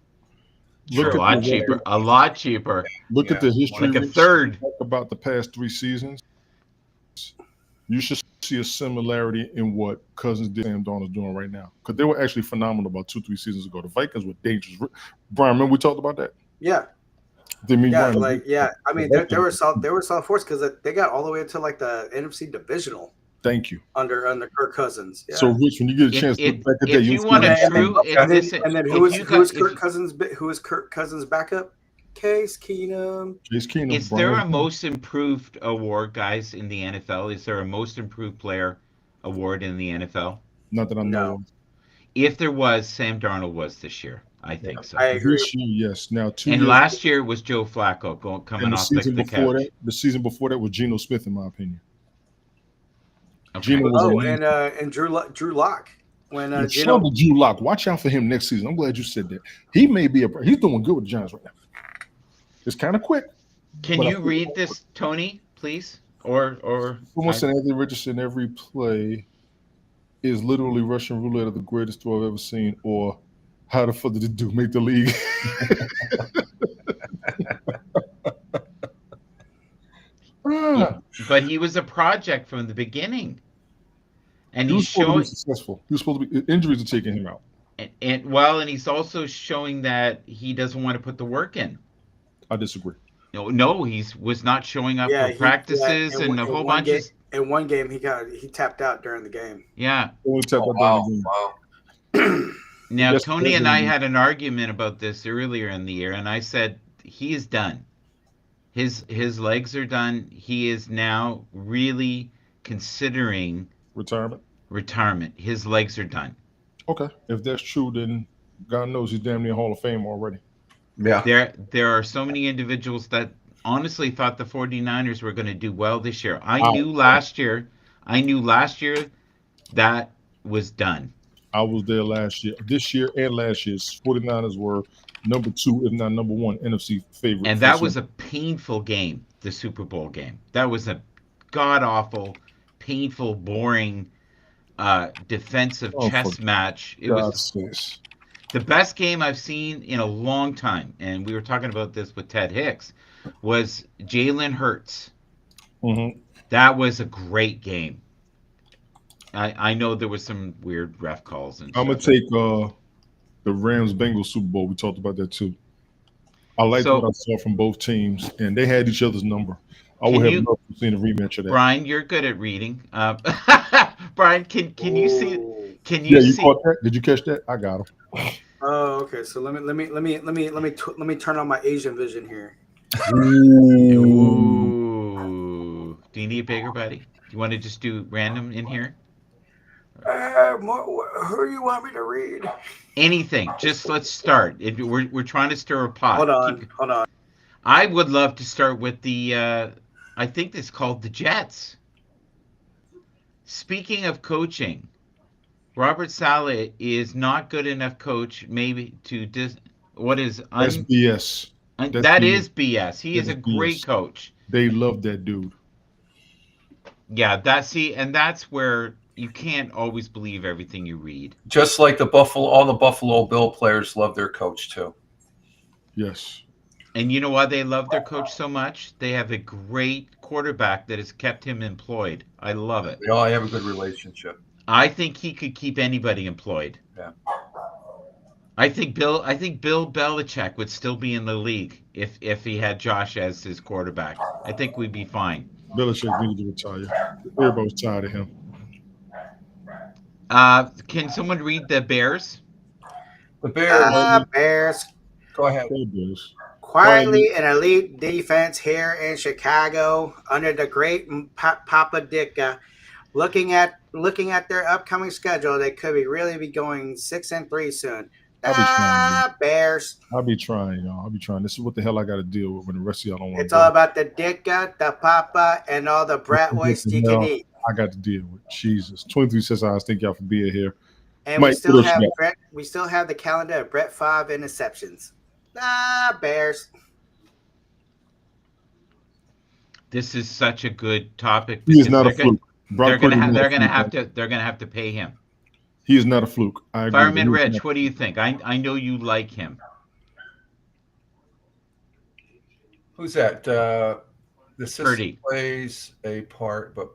Sure, a lot cheaper. Look at the history. Like a third. Talk about the past 3 seasons. You should see a similarity in what Cousins did and Sam Darnold's doing right now. Because they were actually phenomenal about 2-3 seasons ago. The Vikings were dangerous. Brian, remember we talked about that? Yeah. I mean, they were solid force because they got all the way until like the NFC divisional. Thank you. Under Kirk Cousins. Yeah. So, Rich, when you get a chance to look back at that, you want to who is Kirk Cousins' backup? Case Keenum. Is there a most improved award, guys, in the NFL? Is there a most improved player award in the NFL? Not that I know of. If there was, Sam Darnold was this year. I think so. I agree. This year, yes. Now, last year was Joe Flacco coming off the couch. The season before that was Geno Smith, in my opinion. Okay. And Drew Lock. When Drew Lock, watch out for him next season. I'm glad you said that. He may be he's doing good with the Giants right now. It's kind of quick. Can you read this, Tony, please? Someone said Anthony Richardson every play is literally Russian roulette of the greatest throw I've ever seen, or How the fuck did it do? Make the league? But he was a project from the beginning, and He was he's supposed to be showing. successful. He was supposed to be. Injuries are taking him out. And he's also showing that he doesn't want to put the work in. I disagree. No, he was not showing up for practices and a whole bunch of. In one game, he tapped out during the game. Yeah. Only tapped out during the game. Now, Yes, Tony and I definitely. had an argument about this earlier in the year, and I said he is done. His legs are done. He is now really considering Retirement. His legs are done. Okay, if that's true, then God knows he's damn near Hall of Fame already. Yeah. There are so many individuals that honestly thought the 49ers were going to do well this year. I knew last year that was done. I was there last year. This year and last year, 49ers were number 2, if not number 1, NFC favorite. And that was a painful game, the Super Bowl game. That was a god-awful, painful, boring defensive chess match. It was the best game I've seen in a long time. And we were talking about this with Ted Hicks, was Jalen Hurts. Mm-hmm. That was a great game. I know there was some weird ref calls. And I'm going to take the Rams-Bengals Super Bowl. We talked about that too. I liked what I saw from both teams, and they had each other's number. I would have loved to see a rematch of that. Brian, you're good at reading. Brian, can you see? Can you see? Caught that? Did you catch that? I got him. Oh, okay. So let me turn on my Asian vision here. Ooh. Do you need a bigger buddy? Do you want to just do random in here? Who do you want me to read? Anything. Just let's start. We're trying to stir a pot. Hold on. I would love to start with the. I think it's called the Jets. Speaking of coaching, Robert Saleh is not good enough coach. Maybe to what is that's BS. That is BS. He is a great coach. They love that dude. Yeah, and that's where you can't always believe everything you read. Just like all the Buffalo Bill players love their coach too. Yes. And you know why they love their coach so much? They have a great quarterback that has kept him employed. I love it. They all have a good relationship. I think he could keep anybody employed. Yeah. I think Bill Belichick would still be in the league if he had Josh as his quarterback. I think we'd be fine. Belichick needed to retire. Everybody's tired of him. Can someone read the Bears? The Bears. Bears. Go ahead. Bears. Quietly an elite defense here in Chicago under the great Papa Ditka. Looking at their upcoming schedule, they could really be going 6-3 soon. Bears. I'll be trying, y'all. I'll be trying. This is what the hell I got to deal with when the rest of y'all don't want to. It's all about the Ditka, the Papa, and all the bratwurst you can eat. I got to deal with. Jesus. 23 says I thank y'all for being here. And we still have the calendar of Brett Favre interceptions. Bears. This is such a good topic. He is not a fluke. They're gonna have to pay him. He is not a fluke. I agree. Fireman Rich, what do you think? I know you like him. Who's that? The system Purdy plays a part, but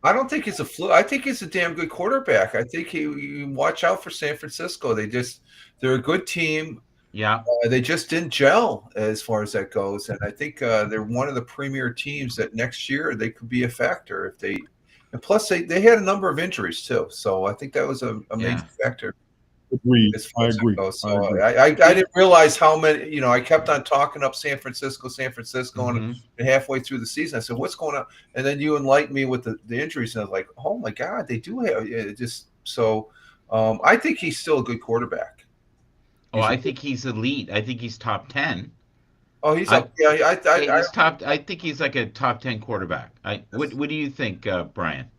I don't think he's a fluke. I think he's a damn good quarterback. I think you watch out for San Francisco. They're a good team. Yeah. They just didn't gel as far as that goes, and I think they're one of the premier teams that next year they could be a factor if they. And plus, they had a number of injuries too, so I think that was a major factor. Agreed. I agree. So I didn't realize how many. I kept on talking up San Francisco, and halfway through the season, I said, "What's going on?" And then you enlightened me with the injuries, and I was like, "Oh my God, they do have it." Just so, I think he's still a good quarterback. I think he's elite. I think he's top 10. Oh, he's up. Yeah, he's top. I think he's like a top 10 quarterback. What do you think, Brian?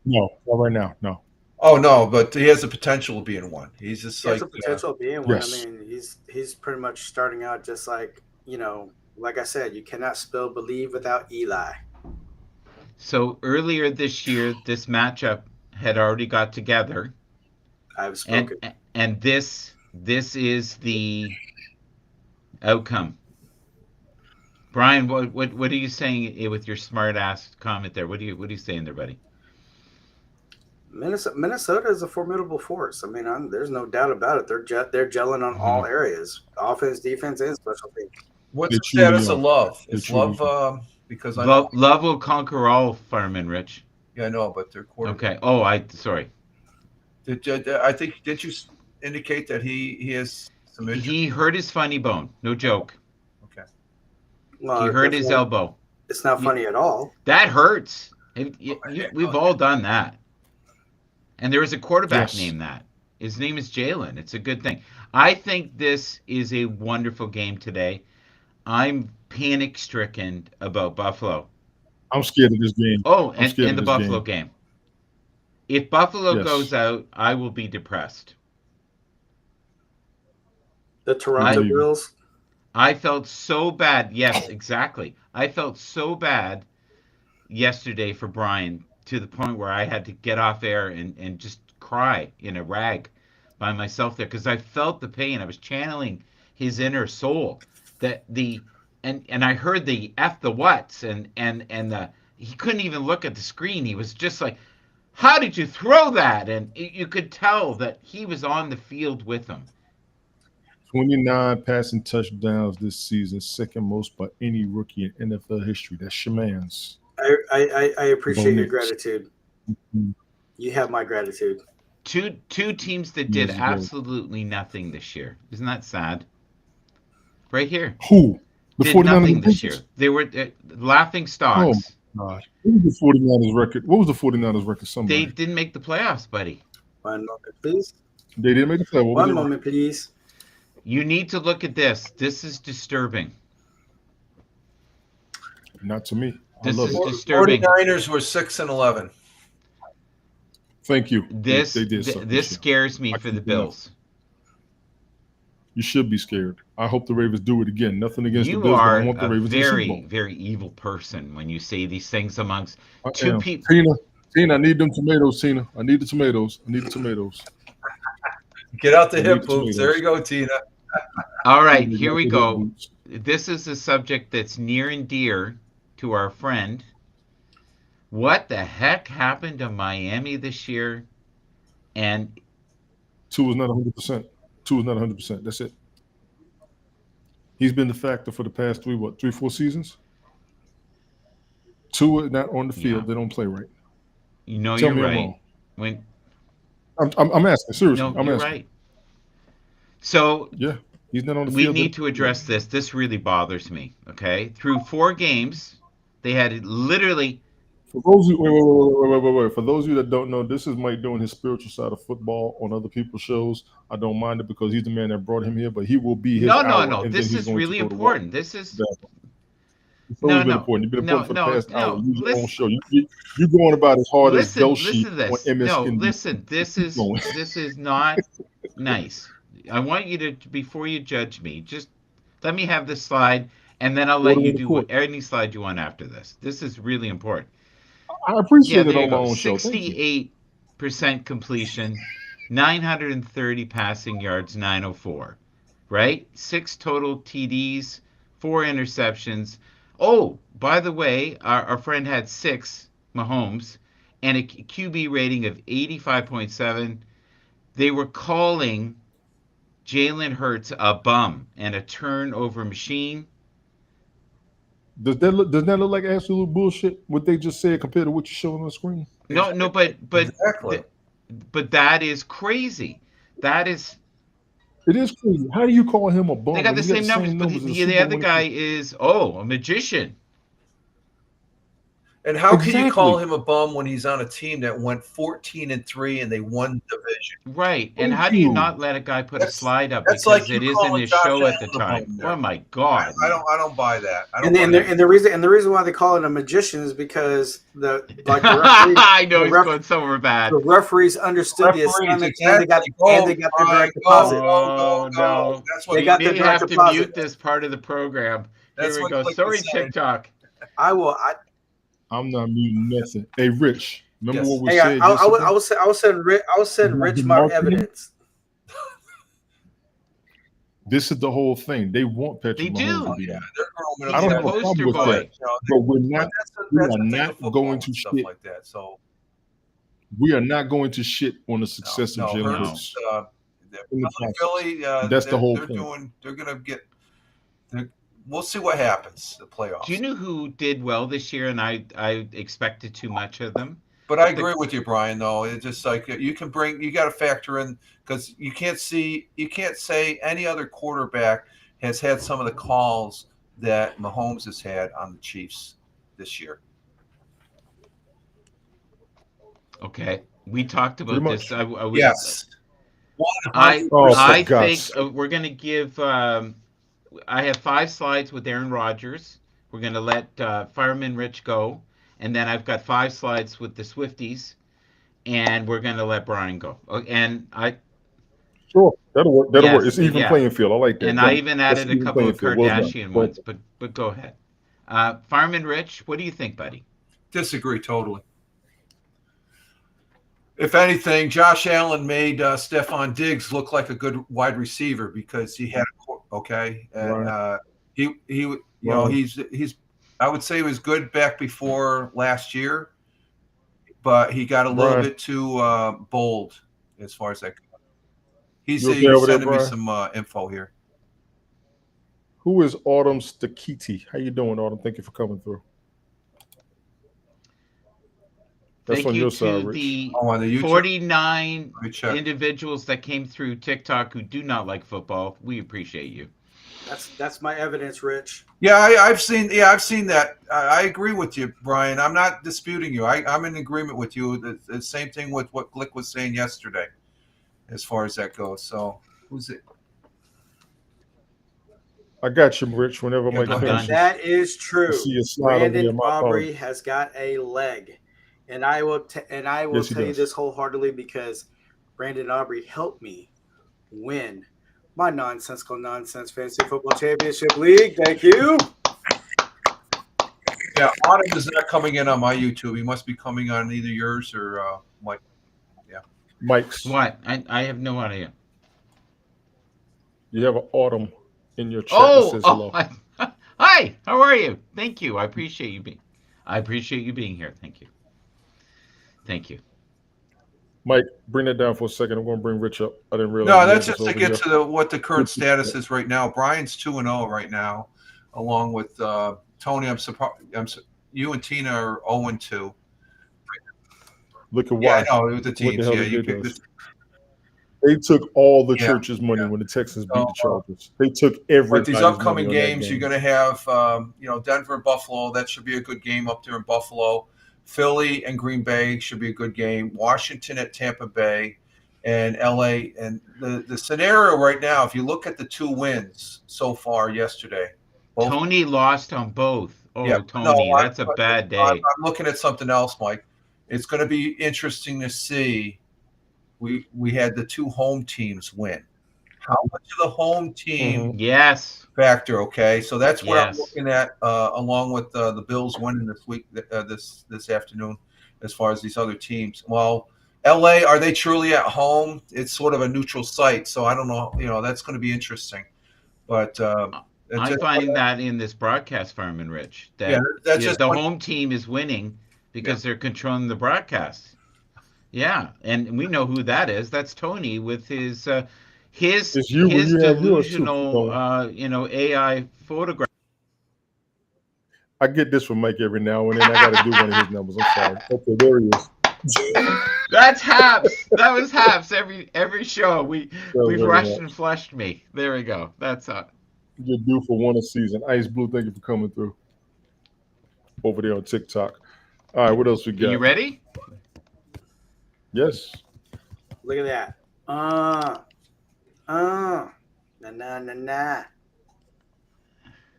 No, not right now. No. Oh no, but he has the potential of being one. He's just has the potential of being one. Yes. I mean, he's pretty much starting out just like like I said, you cannot spell believe without Eli. So earlier this year, this matchup had already got together. I've spoken. And this is the outcome. Brian, what are you saying with your smart ass comment there? What are you saying there, buddy? Minnesota is a formidable force. I mean, there's no doubt about it. They're gelling on all areas: offense, defense, and special teams. What's They the status truly of are. Love? They Is truly Love because I know, Love will conquer all, Fireman Rich. yeah, I know, but their quarterback. Okay. Oh, sorry. I think did you indicate that he has some injury? He hurt his funny bone. No joke. Okay. Well, He hurt his elbow. It's not funny at all. That hurts. We've all done that. And there is a quarterback Yes. named that. His name is Jalen. It's a good thing. I think this is a wonderful game today. I'm panic stricken about Buffalo. I'm scared of this game. Oh, I'm scared and of the this Buffalo game. If Buffalo Yes. goes out, I will be depressed. The Toronto I- Bills. I felt so bad. Yes, exactly. I felt so bad yesterday for Brian to the point where I had to get off air and just cry in a rag by myself there because I felt the pain. I was channeling his inner soul. And I heard the F the whats and the he couldn't even look at the screen. He was just like, how did you throw that? And you could tell that he was on the field with him. 29 passing touchdowns this season, second most by any rookie in NFL history. That's your man's. I appreciate your Bonus. gratitude. Mhm. You have my gratitude. Two teams that did Yes, you did. absolutely nothing this year. Isn't that sad? Right here. Who? The Did 49ers nothing and this year. Patriots? They were laughing stocks. God. What was the 49ers record? What was the 49ers record? They Somebody. didn't make the playoffs, buddy. One moment, please. They didn't make the play. What was One their moment, please. You need to look at this. This is disturbing. record? Not to me. I This love is it. disturbing. 49ers were 6-11. Thank you. This They did something this year. scares me I for the can do that. Bills. You should be scared. I hope the Ravens do it again. Nothing against the You Bills, but are I want the a Ravens in the Super very, Bowl. very evil person when you say these things amongst I two am. people. Tina, I need them tomatoes, Tina. I need the tomatoes. I need the tomatoes. Get out the I hip need hoops. tomatoes. There you go, Tina. All right, I need here we the go. boots. This is a subject that's near and dear to our friend. What the heck happened to Miami this year? And Two is not 100%. Two is not 100%. That's it. He's been the factor for the past 3-4 seasons? Two are not on the field. Yeah. They don't play right. you know Tell you're me I'm right. wrong. When I'm asking. Seriously. no, I'm you're asking. right. So Yeah. He's not on the we field. need to address this. This really bothers me. Okay, through 4 games, they had literally. For those of you, wait. For those of you that don't know, this is Mike doing his spiritual side of football on other people's shows. I don't mind it because he's the man that brought him here, but he will be his No. hour, and This then he's is going really to go to important. This is Exactly. It's No, always been no. important. You've been No, important for no, the past no. hour. Use your own Listen. show. You're going about as hard as listen. Bell Listen Sheet to on this. MSNBC. No, listen. This is going. this is not nice. I want you to, before you judge me, just let me have this slide, and then I'll let Order you in the do court. any slide you want after this. This is really important. I appreciate Yeah, it there you on my go. own show. Thank you. 68% completion, 930 passing yards, 904. Right? 6 total TDs, 4 interceptions. Oh, by the way, our friend had 6, Mahomes, and a QB rating of 85.7. They were calling Jalen Hurts a bum and a turnover machine. Does that look like absolute bullshit? What they just said compared to what you're showing on the screen? No, but Exactly. but that is crazy. That is. It is crazy. How do you call him a bum? They got when the you same numbers, but as a the Super other Bowl guy winner? is a magician. And how can you call Exactly. him a bum when he's on a team that went 14-3 and they won division? Right. And Thank how do you you. not let a guy put a That's- slide up that's because like it you isn't calling his Josh show at the Allen a time? bum there. Oh my God. I don't buy that. I don't And buy and that. the, and the reason why they call it a magician is because the referees, I know the he's ref- going somewhere bad. the referees understood the Referees, assignment exactly. and they got their direct deposit. Oh, no. That's what They We got may their direct have to deposit. mute this part of the program. That's Here we what go. Click Sorry, is saying. TikTok. I will. I'm not muting nothing. Hey, Rich, remember Yes. what we Hey, said I yesterday? will send Rich About my the marketing? evidence. This is the whole thing. They want Patrick They Mahomes do. to be Yeah, there. they're growing I He's don't a have a problem poster with boy. that. But we're not. We that's are the thing not with football going and to stuff shit. like that. So We are not going to shit on the success of Jalen Hurts, Hurts. Philly, That's the whole they're point. doing. They're gonna get. We'll see what happens. The playoffs. Do you know who did well this year? And I expected too much of them. But I agree with you, Brian. Though it's just like you got to factor in because you can't say any other quarterback has had some of the calls that Mahomes has had on the Chiefs this year. Okay, we talked about Pretty this. much. Yes. I Oh, for I God's think we're going to give. I have 5 slides with Aaron Rodgers. We're going to let Fireman Rich go, and then I've got 5 slides with the Swifties, and we're going to let Brian go. And Sure, that'll work. That'll work. Yes, It's even yeah. playing field. I like that. and I even That's added an a even couple of playing field. Well done. Kardashian Well ones, but go ahead. Fireman Rich, what do you think, buddy? Disagree totally. If anything, Josh Allen made Stephon Diggs look like a good wide receiver because he had and you know he's I would say he was good back before last year, but he got a little Brian. bit too bold as far as that goes. He's You okay over there, sending me Brian? some info here. Who is Autumn Stakiti? How you doing, Autumn? Thank you for coming through. That's Thank on you your side, to Rich. the Oh, on the YouTube. 49 Let me check. individuals that came through TikTok who do not like football. We appreciate you. That's my evidence, Rich. Yeah, I've seen that. I agree with you, Brian. I'm not disputing you. I'm in agreement with you. The same thing with what Glick was saying yesterday, as far as that goes. So who's it? I got you, Rich. Whenever Yeah, Mike go ahead. finishes, That is I true. see a slide over there. Brandon My Aubrey apologies. has got a leg, and I will Yes, he tell you does. this wholeheartedly because Brandon Aubrey helped me win my nonsensical nonsense fantasy football championship league. Thank you. Yeah, Autumn is not coming in on my YouTube. He must be coming on either yours or Mike. Mike's. What? I have no idea. You have an Autumn in your chat that says hello. Hi, how are you? Thank you. I appreciate you being here. Thank you. Thank you. Mike, bring that down for a second. I'm going to bring Rich up. I didn't realize. No, he that's was just to over get here. to what the current status is right now. Brian's 2-0 right now, along with Tony. I'm surprised. You and Tina are 0-2. Look at why. Yeah, I know with the What teams. the hell Yeah, they you did picked us. They took all the Yeah, church's money yeah. when the Texans beat So, the Chargers. They took everybody's But these money upcoming on that games, game. you're going to have, Denver and Buffalo. That should be a good game up there in Buffalo. Philly and Green Bay should be a good game. Washington at Tampa Bay, and LA. And the scenario right now, if you look at the 2 wins so far yesterday, both. Tony lost on both. Oh, Yeah, Tony, no, that's a bad day. I'm looking at something else, Mike. It's going to be interesting to see. We had the 2 home teams win. How much of the home team Yes. factor? Okay, so that's what I'm Yes. looking at, along with the Bills winning this week, this afternoon, as far as these other teams. Well, LA, are they truly at home? It's sort of a neutral site, so I don't know. That's going to be interesting. But I find that in this broadcast, Fireman Rich, that that's just the home team is winning because they're controlling the broadcast. Yeah, and we know who that is. That's Tony with his It's you when you have yours, too, delusional AI photograph. I get this from Mike every now and then. I got to do one of his numbers. I'm sorry. Okay, there he is. That's Haps. That was Haps every show. We've very rushed much. and flushed me. There we go. That's You're due for one a season. Ice Blue, thank you for coming through. Over there on TikTok. All right, what else we got? You ready? Yes. Look at that. Nah.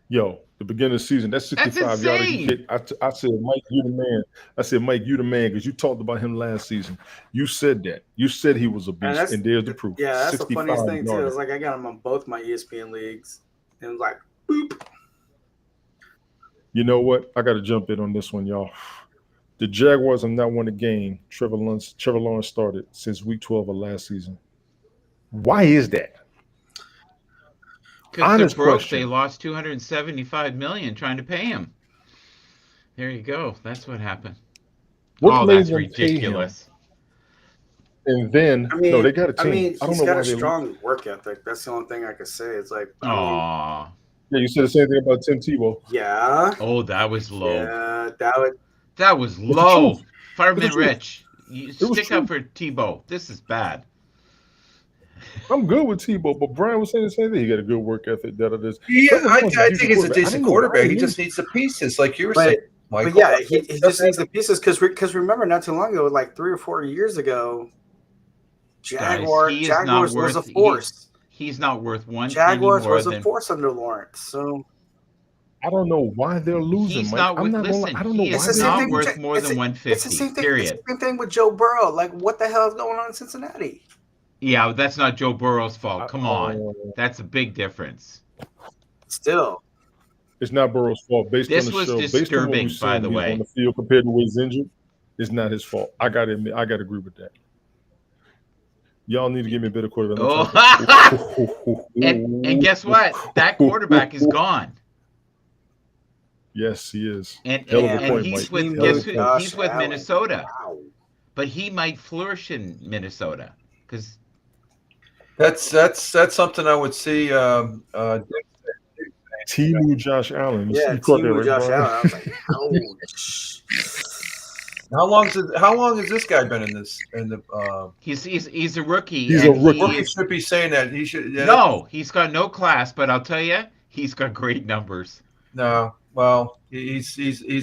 Yo, the beginning of the season, that's 65 yards. insane. I said, Mike, you the man. I said, Mike, you the man, because you talked about him last season. You said that. You said he was a beast, and there's the proof. Yeah, that's the 65 funniest thing too. yards. It's like I got him on both my ESPN leagues, and it was like, boop. You know what? I got to jump in on this one, y'all. The Jaguars have not won a game Trevor Lawrence started since week 12 of last season. Why is that? Because Honest they're broke. question. They lost $275 million trying to pay him. There you go. That's what happened. What made That's them pay him? ridiculous. And then, no, they got a team. I don't he's know got why a they. strong work ethic. That's the only thing I could say. It's like, Aw. Yeah, you said the same thing about Tim Tebow. yeah, Oh, that was low. yeah, that would. That was the low. truth. Fireman It's the truth. Rich, you was stick up true. for Tebow. This is bad. I'm good with Tebow, but Brian was saying the same thing. He got a good work ethic. That Yeah, Trevor I Lawrence is think decent he's a quarterback. I decent don't know why quarterback. He he just is. needs the pieces, like you were But- saying, Michael. But yeah, he just needs the pieces because remember not too long ago, like 3 or 4 years ago, Guys, Jaguars was a force. He's not worth one Jaguars penny more was a than. force under Lawrence. So I don't know why they're losing. He's Mike. not I'm worth. not gonna lie. Listen, I don't know he why is It's the they're same not thing losing. worth more than it's the 150. same thing. Period. It's the same thing with Joe Burrow. Like, what the hell is going on in Cincinnati? Yeah, that's not Joe Burrow's fault. Come on, that's a big difference. Still, It's not Burrow's fault. Based This on the was show, based on what disturbing, we've by seen the he's way. on the field compared to when he's injured, it's not his fault. I got to admit, I got to agree with that. Y'all need to give me a better quarterback. Oh. And guess what? That quarterback is gone. Yes, he is. And Hell of a and point, he's Mike. with Hell of guess a who? point. He's with Minnesota. Wow. But he might flourish in Minnesota because That's something I would see. Timu Josh Allen. Yeah, You caught that, Timu right, Josh Brian? Allen. I was like, ouch. How long has this guy been in this? In the he's a rookie. He's and a rookie. he rookie is- should be saying that he should. Yeah, no, he's got no class. But I'll tell you, he's got great numbers. no. Well, he's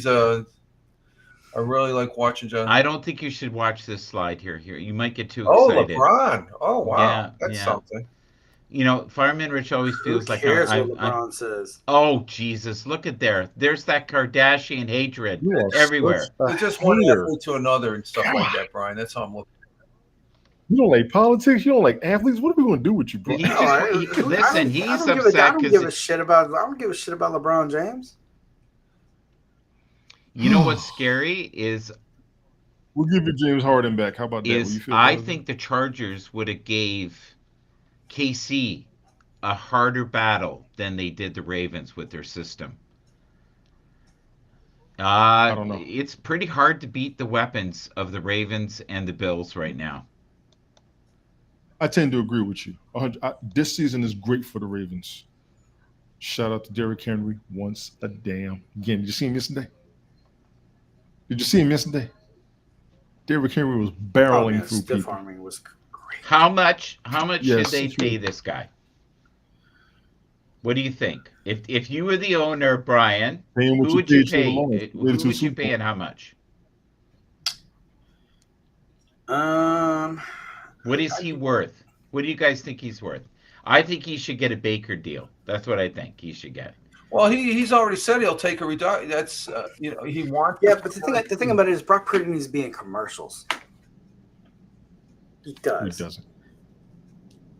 a. I really like watching John. I don't think you should watch this slide here. You might get too Oh, excited. LeBron! Oh, wow, Yeah, that's yeah. something. You know, Fireman Rich always Who feels like cares I'm. what LeBron says? Oh Jesus! Look at there. There's that Kardashian hatred You are everywhere. such a It's just one hater. athlete to another and stuff like that, Brian. That's how I'm looking. You don't like politics. You don't like athletes. What are we going to do with you, bro? He No, just- listen, he's I don't upset give because a shit about. I don't give a shit about LeBron James. you know what's scary is We'll give you James Harden back. How about that? Will you is feel I better? think the Chargers would have gave KC a harder battle than they did the Ravens with their system. I don't know. It's pretty hard to beat the weapons of the Ravens and the Bills right now. I tend to agree with you. This season is great for the Ravens. Shout out to Derrick Henry once a damn again. Did you see him yesterday? Did you see him yesterday? Derrick Henry was barreling through stiff people. arming was great. How much should Yes, they it's pay true. this guy? What do you think? If you were the owner, Brian, Paying what who you would you paid Trevor pay? Lawrence. Who Way to would you Super pay Bowl. and how much? What is he worth? What do you guys think he's worth? I think he should get a Baker deal. That's what I think he should get. Well, he's already said he'll take a reduction. That's he wants. Yeah, but the thing about it is Brock Purdy needs to be in commercials. He He does. doesn't.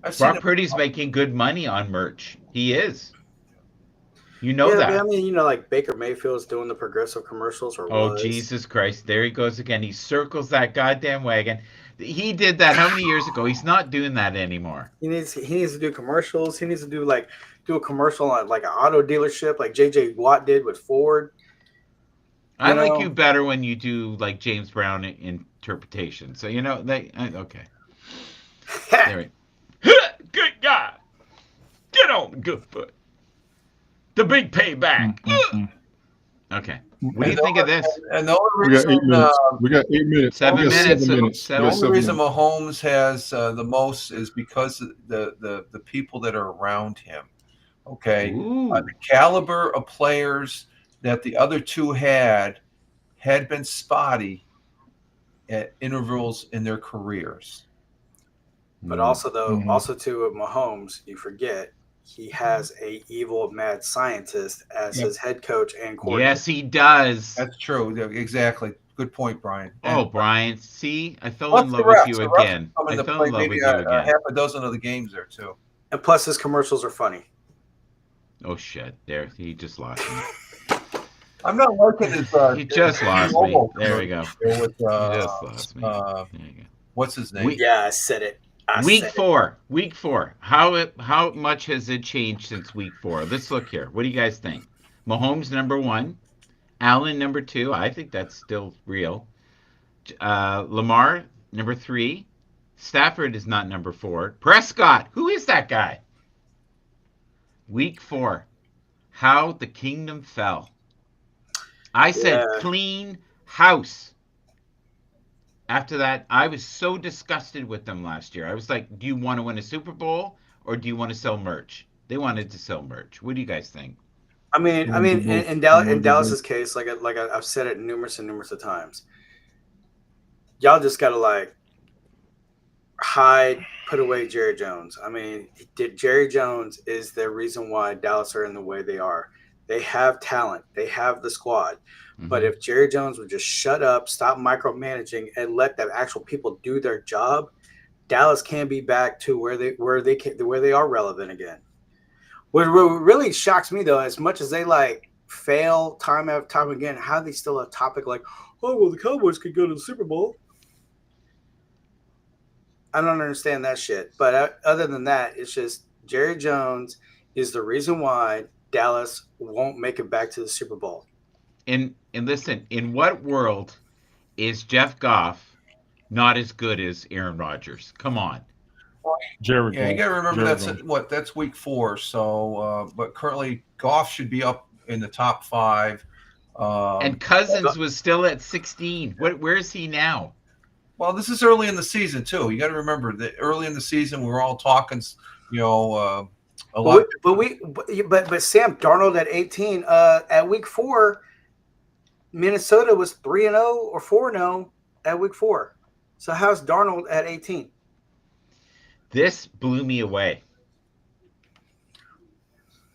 I've seen Brock him- Purdy's making good money on merch. He is. You know yeah, that. but I mean, like Baker Mayfield's doing the progressive commercials, or Oh, was. Jesus Christ. There he goes again. He circles that goddamn wagon. He did that how many years ago? He's not doing that anymore. He needs to do commercials. He needs to do a commercial on like an auto dealership, like JJ Watt did with Ford. I like know- you better when you do like James Brown interpretation. So, okay. There we Good God. Get on the good foot. The big payback. Okay. What do you think of this? And the only We got 8 reason, minutes. We got 8 minutes. 7 We got minutes. 7 minutes. Seven. We the got only 7 reason minutes. Mahomes has the most is because the people that are around him. Okay, Ooh. the caliber of players that the other two had been spotty at intervals in their careers. But also Mhm. also too with Mahomes, you forget he has a evil mad scientist as Yep. his head coach and coordinator. Yes, he does. That's true. Exactly. Good point, Brian. Oh, And Brian. See, I fell plus in the love refs. with The you refs again. come I into fell play in love with maybe you again. half a dozen of the games there too. And plus his commercials are funny. Oh, shit. There. He just lost me. I'm not liking his. He just lost me. There we go. With, He just lost me. There you go. what's his name? We- Yeah, I said it. Week 4. Week 4. How much has it changed since week 4? Let's look here. What do you guys think? Mahomes number 1, Allen number 2. I think that's still real. Lamar number 3. Stafford is not number 4. Prescott. Who is that guy? Week 4. How the kingdom fell. I said clean house. After that, I was so disgusted with them last year. I was like, do you want to win a Super Bowl or do you want to sell merch? They wanted to sell merch. What do you guys think? I mean, in Dallas's case, like I've said it numerous of times, y'all just gotta like put away Jerry Jones. I mean, Jerry Jones is the reason why Dallas are in the way they are. They have talent. They have the squad. But if Jerry Jones would just shut up, stop micromanaging, and let the actual people do their job, Dallas can be back to where they are relevant again. What really shocks me though, as much as they like fail time after time again, how they still have topic like, oh well, the Cowboys could go to the Super Bowl. I don't understand that shit. But other than that, it's just Jerry Jones is the reason why Dallas won't make it back to the Super Bowl. And listen, in what world is Jeff Goff not as good as Aaron Rodgers? Come on. Jared. Yeah, you got to remember that's week 4. So, but currently Goff should be up in the top 5. And Cousins was still at 16. Where is he now? Well, this is early in the season too. You got to remember that early in the season we were all talking, a lot. But Sam Darnold at 18 at week 4. Minnesota was 3-0 or 4-0 at week 4. So how's Darnold at 18? This blew me away.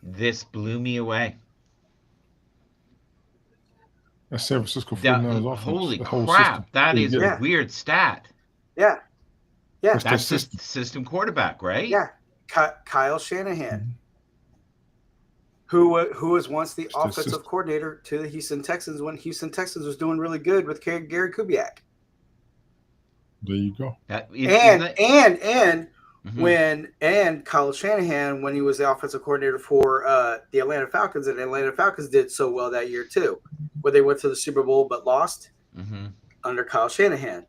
That San Francisco 49ers offense. Holy crap. System. That is a weird stat. Yeah. That's the system quarterback, right? Yeah. Kyle Shanahan. Who was once the offensive coordinator to the Houston Texans when Houston Texans was doing really good with Gary Kubiak. There you go. And Kyle Shanahan when he was the offensive coordinator for the Atlanta Falcons, and the Atlanta Falcons did so well that year too, where they went to the Super Bowl but lost under Kyle Shanahan.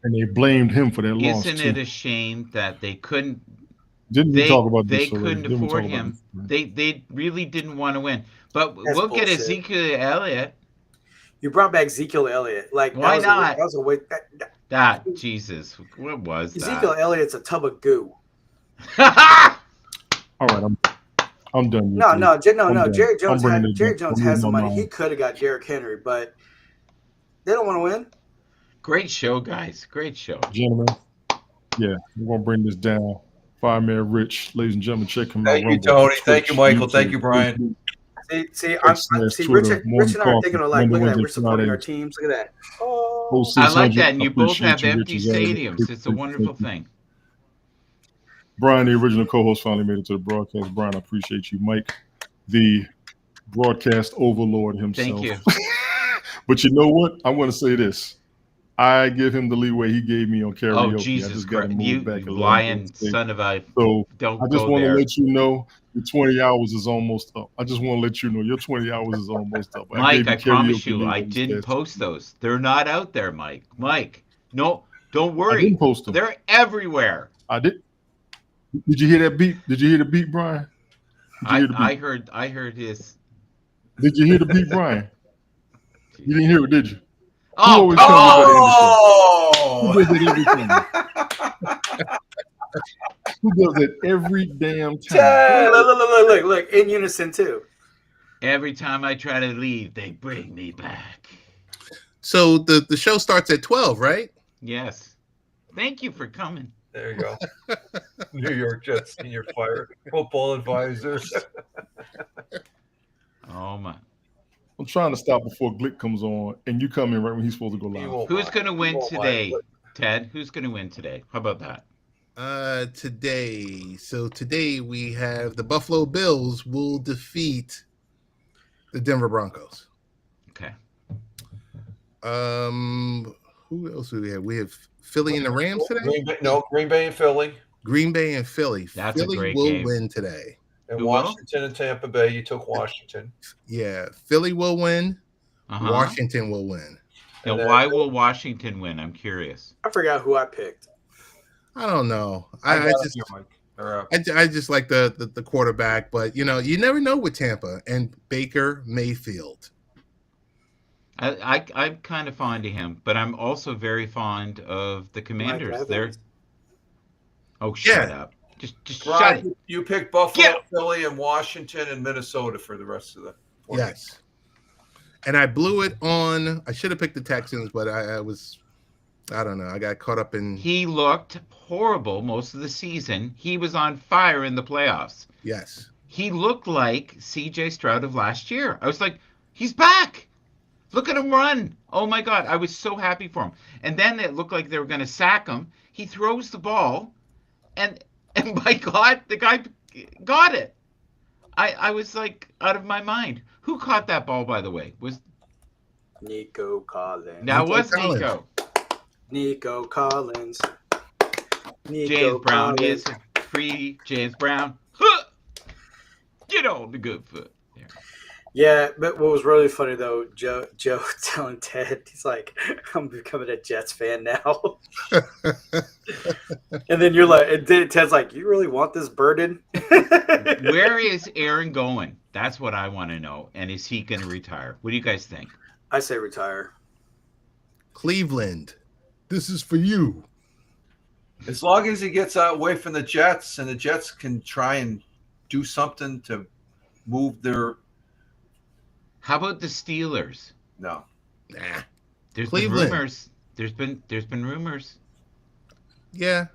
And they blamed him for their loss. Isn't it a shame that they couldn't? They couldn't afford him. They really didn't want to win. But we'll get Ezekiel Elliott. You brought back Ezekiel Elliott. Like why not? That was a way. Jesus, what was that? Ezekiel Elliott's a tub of goo. All right, I'm done. No. Jerry Jones has the money. He could have got Derrick Henry, but they don't want to win. Great show, guys. Great show, gentlemen. Yeah, we're gonna bring this down. Fireman Rich, ladies and gentlemen, check him out. Thank you, Tony. Thank you, Michael. Thank you, Brian. See, Rich and I are thinking of like, look at that. We're supporting our teams. Look at that. Oh. I like that. And you both have empty stadiums. It's a wonderful thing. Brian, the original co-host, finally made it to the broadcast. Brian, I appreciate you. Mike, the broadcast overlord himself. Thank you. But you know what? I want to say this. I give him the leeway he gave me on karaoke. Oh, Jesus I just got to Christ. move back a lying son of a... So don't I just go want there. to let you know your 20 hours is almost up. I just want to let you know your 20 hours is almost up. Mike, I promise you, I didn't post those. They're not out there, Mike. Mike, no, don't worry. I didn't post them. They're everywhere. I did. Did you hear that beat? Did you hear the beat, Brian? I heard his... Did you hear the beat, Brian? You didn't hear it, did you? Oh! Who does it every time? Who does it every damn time? Look, in unison too. Every time I try to leave, they bring me back. So the show starts at 12, right? Yes. Thank you for coming. There you go. New York Jets senior fire football advisor. Oh my. I'm trying to stop before Glick comes on, and you come in right when he's supposed to go live. Who's going to win today, Ted? Who's going to win today? How about that? Today we have the Buffalo Bills will defeat the Denver Broncos. Okay. Who else do we have? We have Philly and the Rams today. Green Bay and Philly. Green Bay and Philly. That's a Philly great will game. win today. And Who will? Washington and Tampa Bay. You took Washington. Yeah, Philly will win. Uh-huh. Washington will win. Now, And then- why will Washington win? I'm curious. I forgot who I picked. I don't know. I I got just it here, Mike. Or, I just like the quarterback, but you know, you never know with Tampa and Baker Mayfield. I'm kind of fond of him, but I'm also very fond of the Commanders. Mike They're Evans. shut Yeah. up. Just shut Brian, it. you picked Buffalo, Yeah. Philly, and Washington and Minnesota for the rest of the. Yes. And I blew it on. I should have picked the Texans, but I don't know. I got caught up in. He looked horrible most of the season. He was on fire in the playoffs. Yes. He looked like CJ Stroud of last year. I was like, he's back. Look at him run. Oh my God. I was so happy for him. And then it looked like they were going to sack him. He throws the ball, and by God, the guy got it. I was like out of my mind. Who caught that ball, by the way? Nico Collins. That Nico was Collins. Nico. Nico Collins. Nico James Brown Collins. is free. James Brown. Huh! Get on the good foot. There. Yeah, but what was really funny though, Joe telling Ted, he's like, "I'm becoming a Jets fan now," and then you're like, and then Ted's like, "You really want this burden?" Where is Aaron going? That's what I want to know. And is he going to retire? What do you guys think? I say retire. Cleveland. This is for you. As long as he gets away from the Jets, and the Jets can try and do something to move their. How about the Steelers? No. Nah. There's Cleveland. been rumors. There's been rumors. Yeah.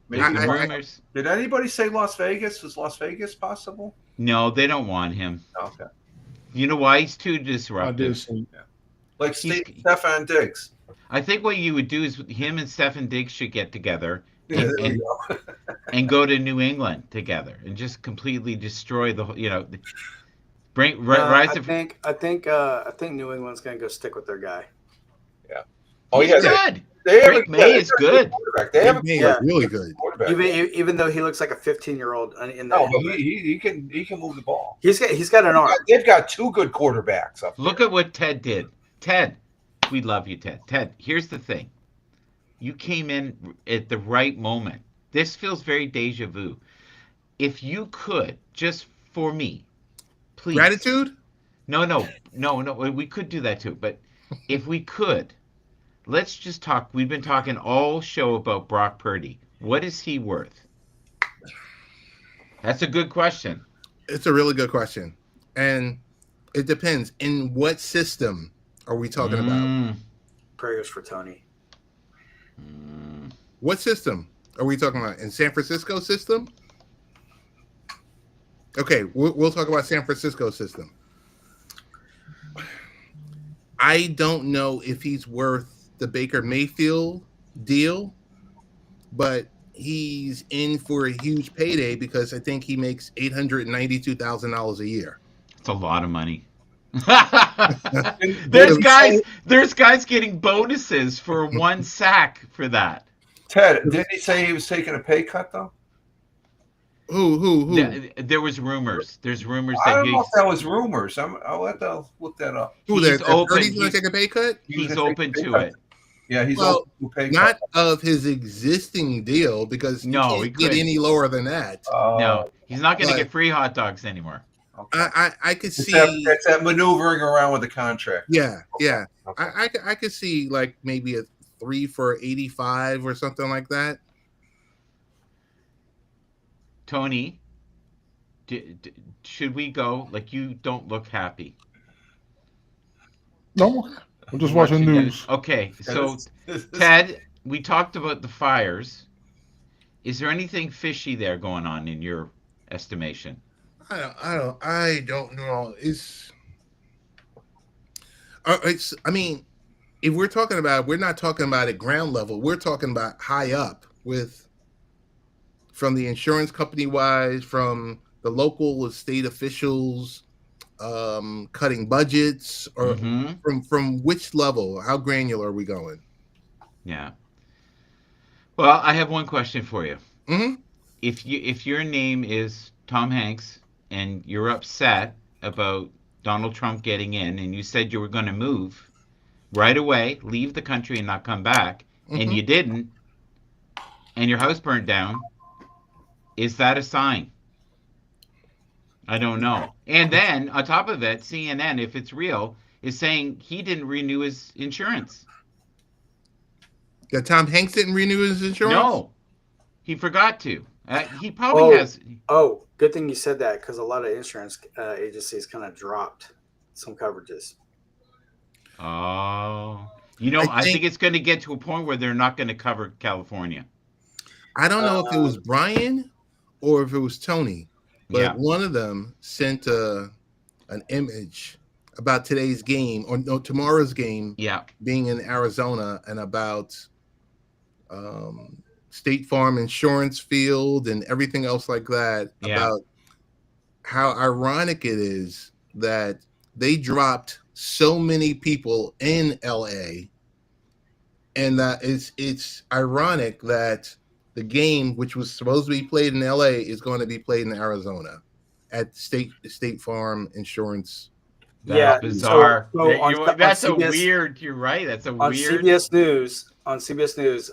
Maybe There's been I- rumors. Did anybody say Las Vegas? Was Las Vegas possible? No, they don't want him. Okay. You know why? He's too I did disruptive. see. Like He's- Stefan Diggs. I think what you would do is him and Stephen Diggs should get together Yeah, there and, you go. and go to New England together and just completely destroy the whole. Bring rise I to. think New England's gonna go stick with their guy. Oh He's yeah, good. they have Drake May is good. Quarterback. They have a They yeah. are really good. quarterback. Even though he looks like a 15-year-old in the No, but he can move the ball. he's got an arm. They've got two good quarterbacks up there. Look at what Ted did. Ted, we love you, Ted. Ted, here's the thing. You came in at the right moment. This feels very deja vu. If you could, just for me, please. Gratitude? No. We could do that too. But if we could, let's just talk. We've been talking all show about Brock Purdy. What is he worth? That's a good question. It's a really good question. And it depends. In what system are we talking about? Mm. Prayers for Tony. What system are we talking about? In San Francisco system? Okay, we'll talk about San Francisco system. I don't know if he's worth the Baker Mayfield deal, but he's in for a huge payday because I think he makes $892,000 a year. It's a lot of money. There's guys getting bonuses for one sack for that. Ted, didn't he say he was taking a pay cut though? Who? There was rumors. There's rumors I that don't know if that was rumors. I'll have to look that up. Who? He's That open. Purdy's going to take a pay cut? He's open to it. Yeah, he's Well, open to a pay Not cut. of his existing deal because you No, can't he get couldn't. any lower than that. No, he's not going to But- get free hot dogs anymore. Okay. I could It's see. it's that maneuvering around with the contract. Yeah. Okay. I could see like maybe a 3 for 85 or something like that. Tony, should we go? Like, you don't look happy. No, I'm just watching news. Okay, so Ted, we talked about the fires. Is there anything fishy there going on in your estimation? I don't know. I mean, if we're talking about, we're not talking about at ground level. We're talking about high up from the insurance company wise, from the local or state officials, cutting budgets, or Mhm. from which level? How granular are we going? Yeah. Well, I have one question for you. Hmm. If your name is Tom Hanks and you're upset about Donald Trump getting in, and you said you were going to move right away, leave the country and not come back, and Hmm. you didn't, and your house burnt down, is that a sign? I don't know. And then on top of it, CNN, if it's real, is saying he didn't renew his insurance. That Tom Hanks didn't renew his insurance. No, he forgot to. He probably Oh, has. oh, good thing you said that because a lot of insurance agencies kind of dropped some coverages. Oh, I I think think it's going to get to a point where they're not going to cover California. I don't know if it was Brian or if it was Tony, but Yeah. one of them sent an image about today's game or no, tomorrow's game Yeah. being in Arizona and about State Farm Insurance Field and everything else like that. Yeah. About how ironic it is that they dropped so many people in LA, and that it's ironic that the game, which was supposed to be played in LA, is going to be played in Arizona at State Farm Insurance. That's Yeah, bizarre. so on That's a CBS weird. You're right. That's a on weird. CBS News,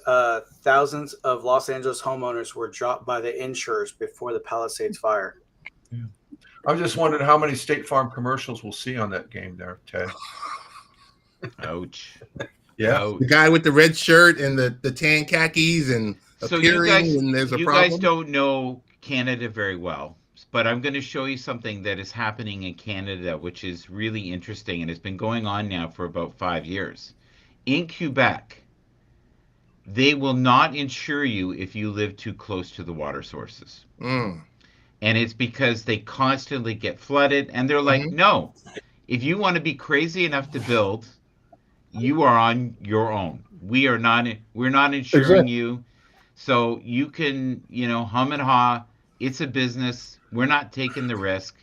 thousands of Los Angeles homeowners were dropped by the insurers before the Palisades fire. I was just wondering how many State Farm commercials we'll see on that game there, Ted. Ouch. Yeah. Ouch. The guy with the red shirt and the tan khakis and So appearing when there's a you problem. guys don't know Canada very well, but I'm going to show you something that is happening in Canada, which is really interesting and has been going on now for about 5 years. In Quebec, they will not insure you if you live too close to the water sources. Mm. And it's because they constantly get flooded, and they're like, no, if you want to be crazy enough to build, you are on your own. We're not insuring Exactly. you. So you can, hum and haw. It's a business. We're not taking the risk.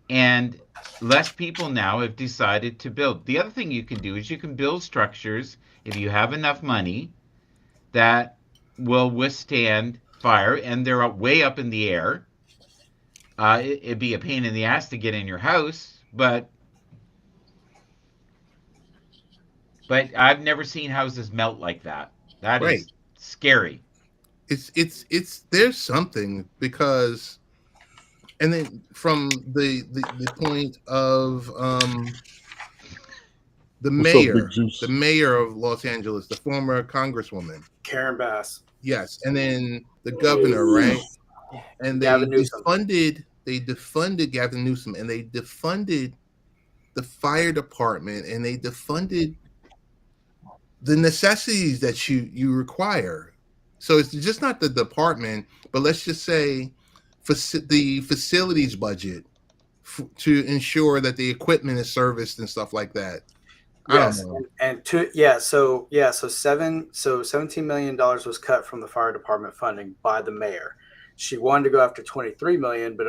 And less people now have decided to build. The other thing you can do is you can build structures if you have enough money that will withstand fire, and they're way up in the air. It'd be a pain in the ass to get in your house, but I've never seen houses melt like that. That is Right. scary. It's there's something because, and then from the point of the What's up, mayor, Big Juice? the mayor of Los Angeles, the former congresswoman, Karen Bass. yes, and then the governor, right? And they Gavin Newsom. defunded Gavin Newsom, and they defunded the fire department, and they defunded the necessities that you require. So it's just not the department, but let's just say the facilities budget to ensure that the equipment is serviced and stuff like that. Yes, so $17 million was cut from the fire department funding by the mayor. She wanted to go after 23 million, but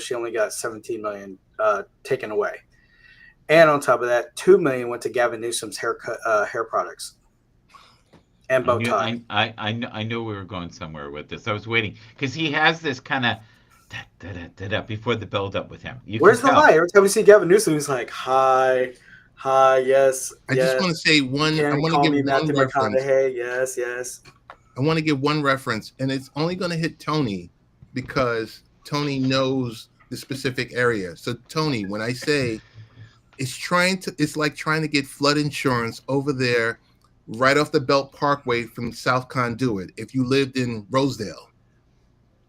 she only got 17 million taken away. And on top of that, 2 million went to Gavin Newsom's hair products and bow tie. I know we were going somewhere with this. I was waiting because he has this kind of before the build up with him. Where's the lie? Every time we see Gavin Newsom, he's like, hi, yes. I just want to say one. I want to give one reference. Yes. I want to give one reference, and it's only going to hit Tony because Tony knows the specific area. So Tony, when I say it's like trying to get flood insurance over there right off the Belt Parkway from South Conduit. If you lived in Rosedale,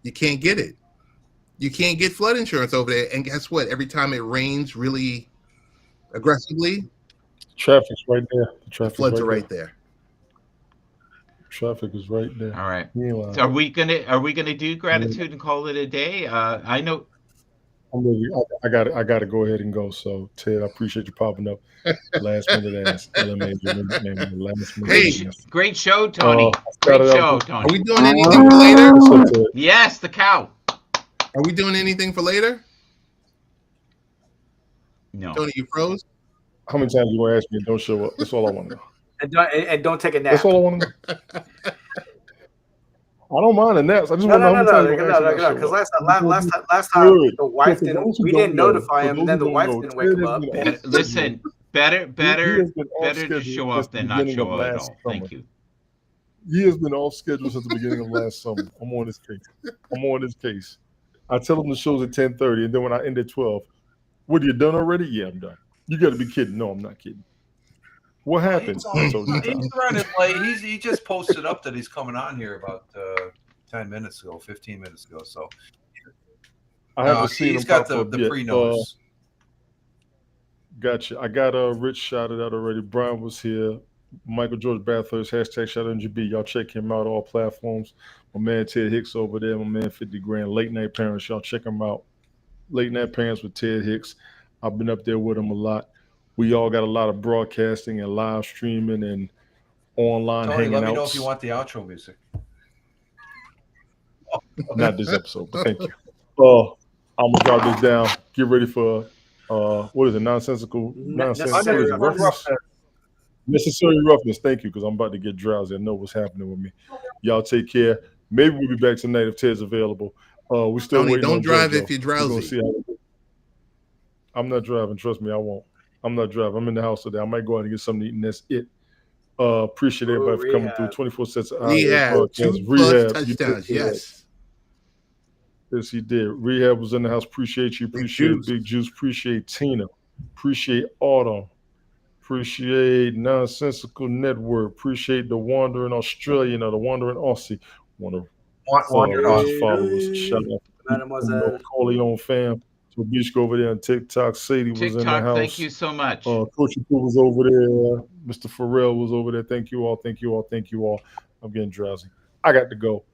you can't get it. You can't get flood insurance over there. And guess what? Every time it rains really aggressively, Traffic's right there. The floods are right there. Traffic is right there. All right. Meanwhile, So are we gonna do gratitude and call it a day? I know. I got to go ahead and go. So Ted, I appreciate you popping up. Last minute ass. Hey, great show, Tony. Great show, Are Tony. we doing anything for later? What's up, Ted? Yes, the cow. Are we doing anything for later? No. Tony, you froze? How many times you gonna ask me and don't show up? That's all I want to know. and don't take a nap. That's all I want to know. I don't mind the naps. I just No, want to know how many times you're gonna no. actually Because show last up. time Good. the wife For didn't. those who We don't didn't know, notify for him, those and then who the don't wife know, didn't wake him Ted has up. been off And schedule. listen, He has been off better to schedule show since up the than not beginning of show up at last all. summer. Thank you. He has been off schedule since the beginning of last summer. I'm on this case. I tell him the show's at 10:30, and then when I end at 12, what, are you done already? Yeah, I'm done. You got to be kidding. No, I'm not kidding. What happened? I told you. He's running late. He just posted up that he's coming on here about 10 minutes ago, 15 minutes ago. So I haven't seen he's him got pop up the yet. pre-notice. Gotcha. I got Rich shouted out already. Brian was here. Michael George Bathurst, hashtag shout out NGB. Y'all check him out all platforms. My man Ted Hicks over there. My man 50 Grand. Late Night Parents. Y'all check him out. Late Night Parents with Ted Hicks. I've been up there with him a lot. We all got a lot of broadcasting and live streaming and online Tony, hanging let out. me know if you want the outro music. Not this episode, but thank you. I'm gonna drop this down. Get ready for what is it? Nonsensical Necessary roughness. Necessary roughness. Thank you, because I'm about to get drowsy. I know what's happening with me. Y'all take care. Maybe we'll be back tonight if Ted's available. We still Tony, waiting. don't on drive JoJo. if you're We're gonna drowsy. see how I'm not driving. Trust me, I won't. I'm not driving. I'm in the house today. I might go out and get something to eat, and that's it. Appreciate everybody for coming through. 24 sets of Rehab, broadcast. 2+ Rehab. touchdowns. Yes. Yes, he did. Rehab was in the house. Appreciate you. Appreciate Big Juice. Appreciate Tina. Appreciate Autumn. Appreciate Nonsensical Network. Appreciate the Wandering Australian or the Wandering Aussie. Want to followers. Shout out to Mademoiselle. Corleone fam. So Beach over there on TikTok. Sadie was in the TikTok, house. thank you so much. Coach was over there. Mr. Farrell was over there. Thank you all. Thank you all. Thank you all. I'm getting drowsy. I got to go.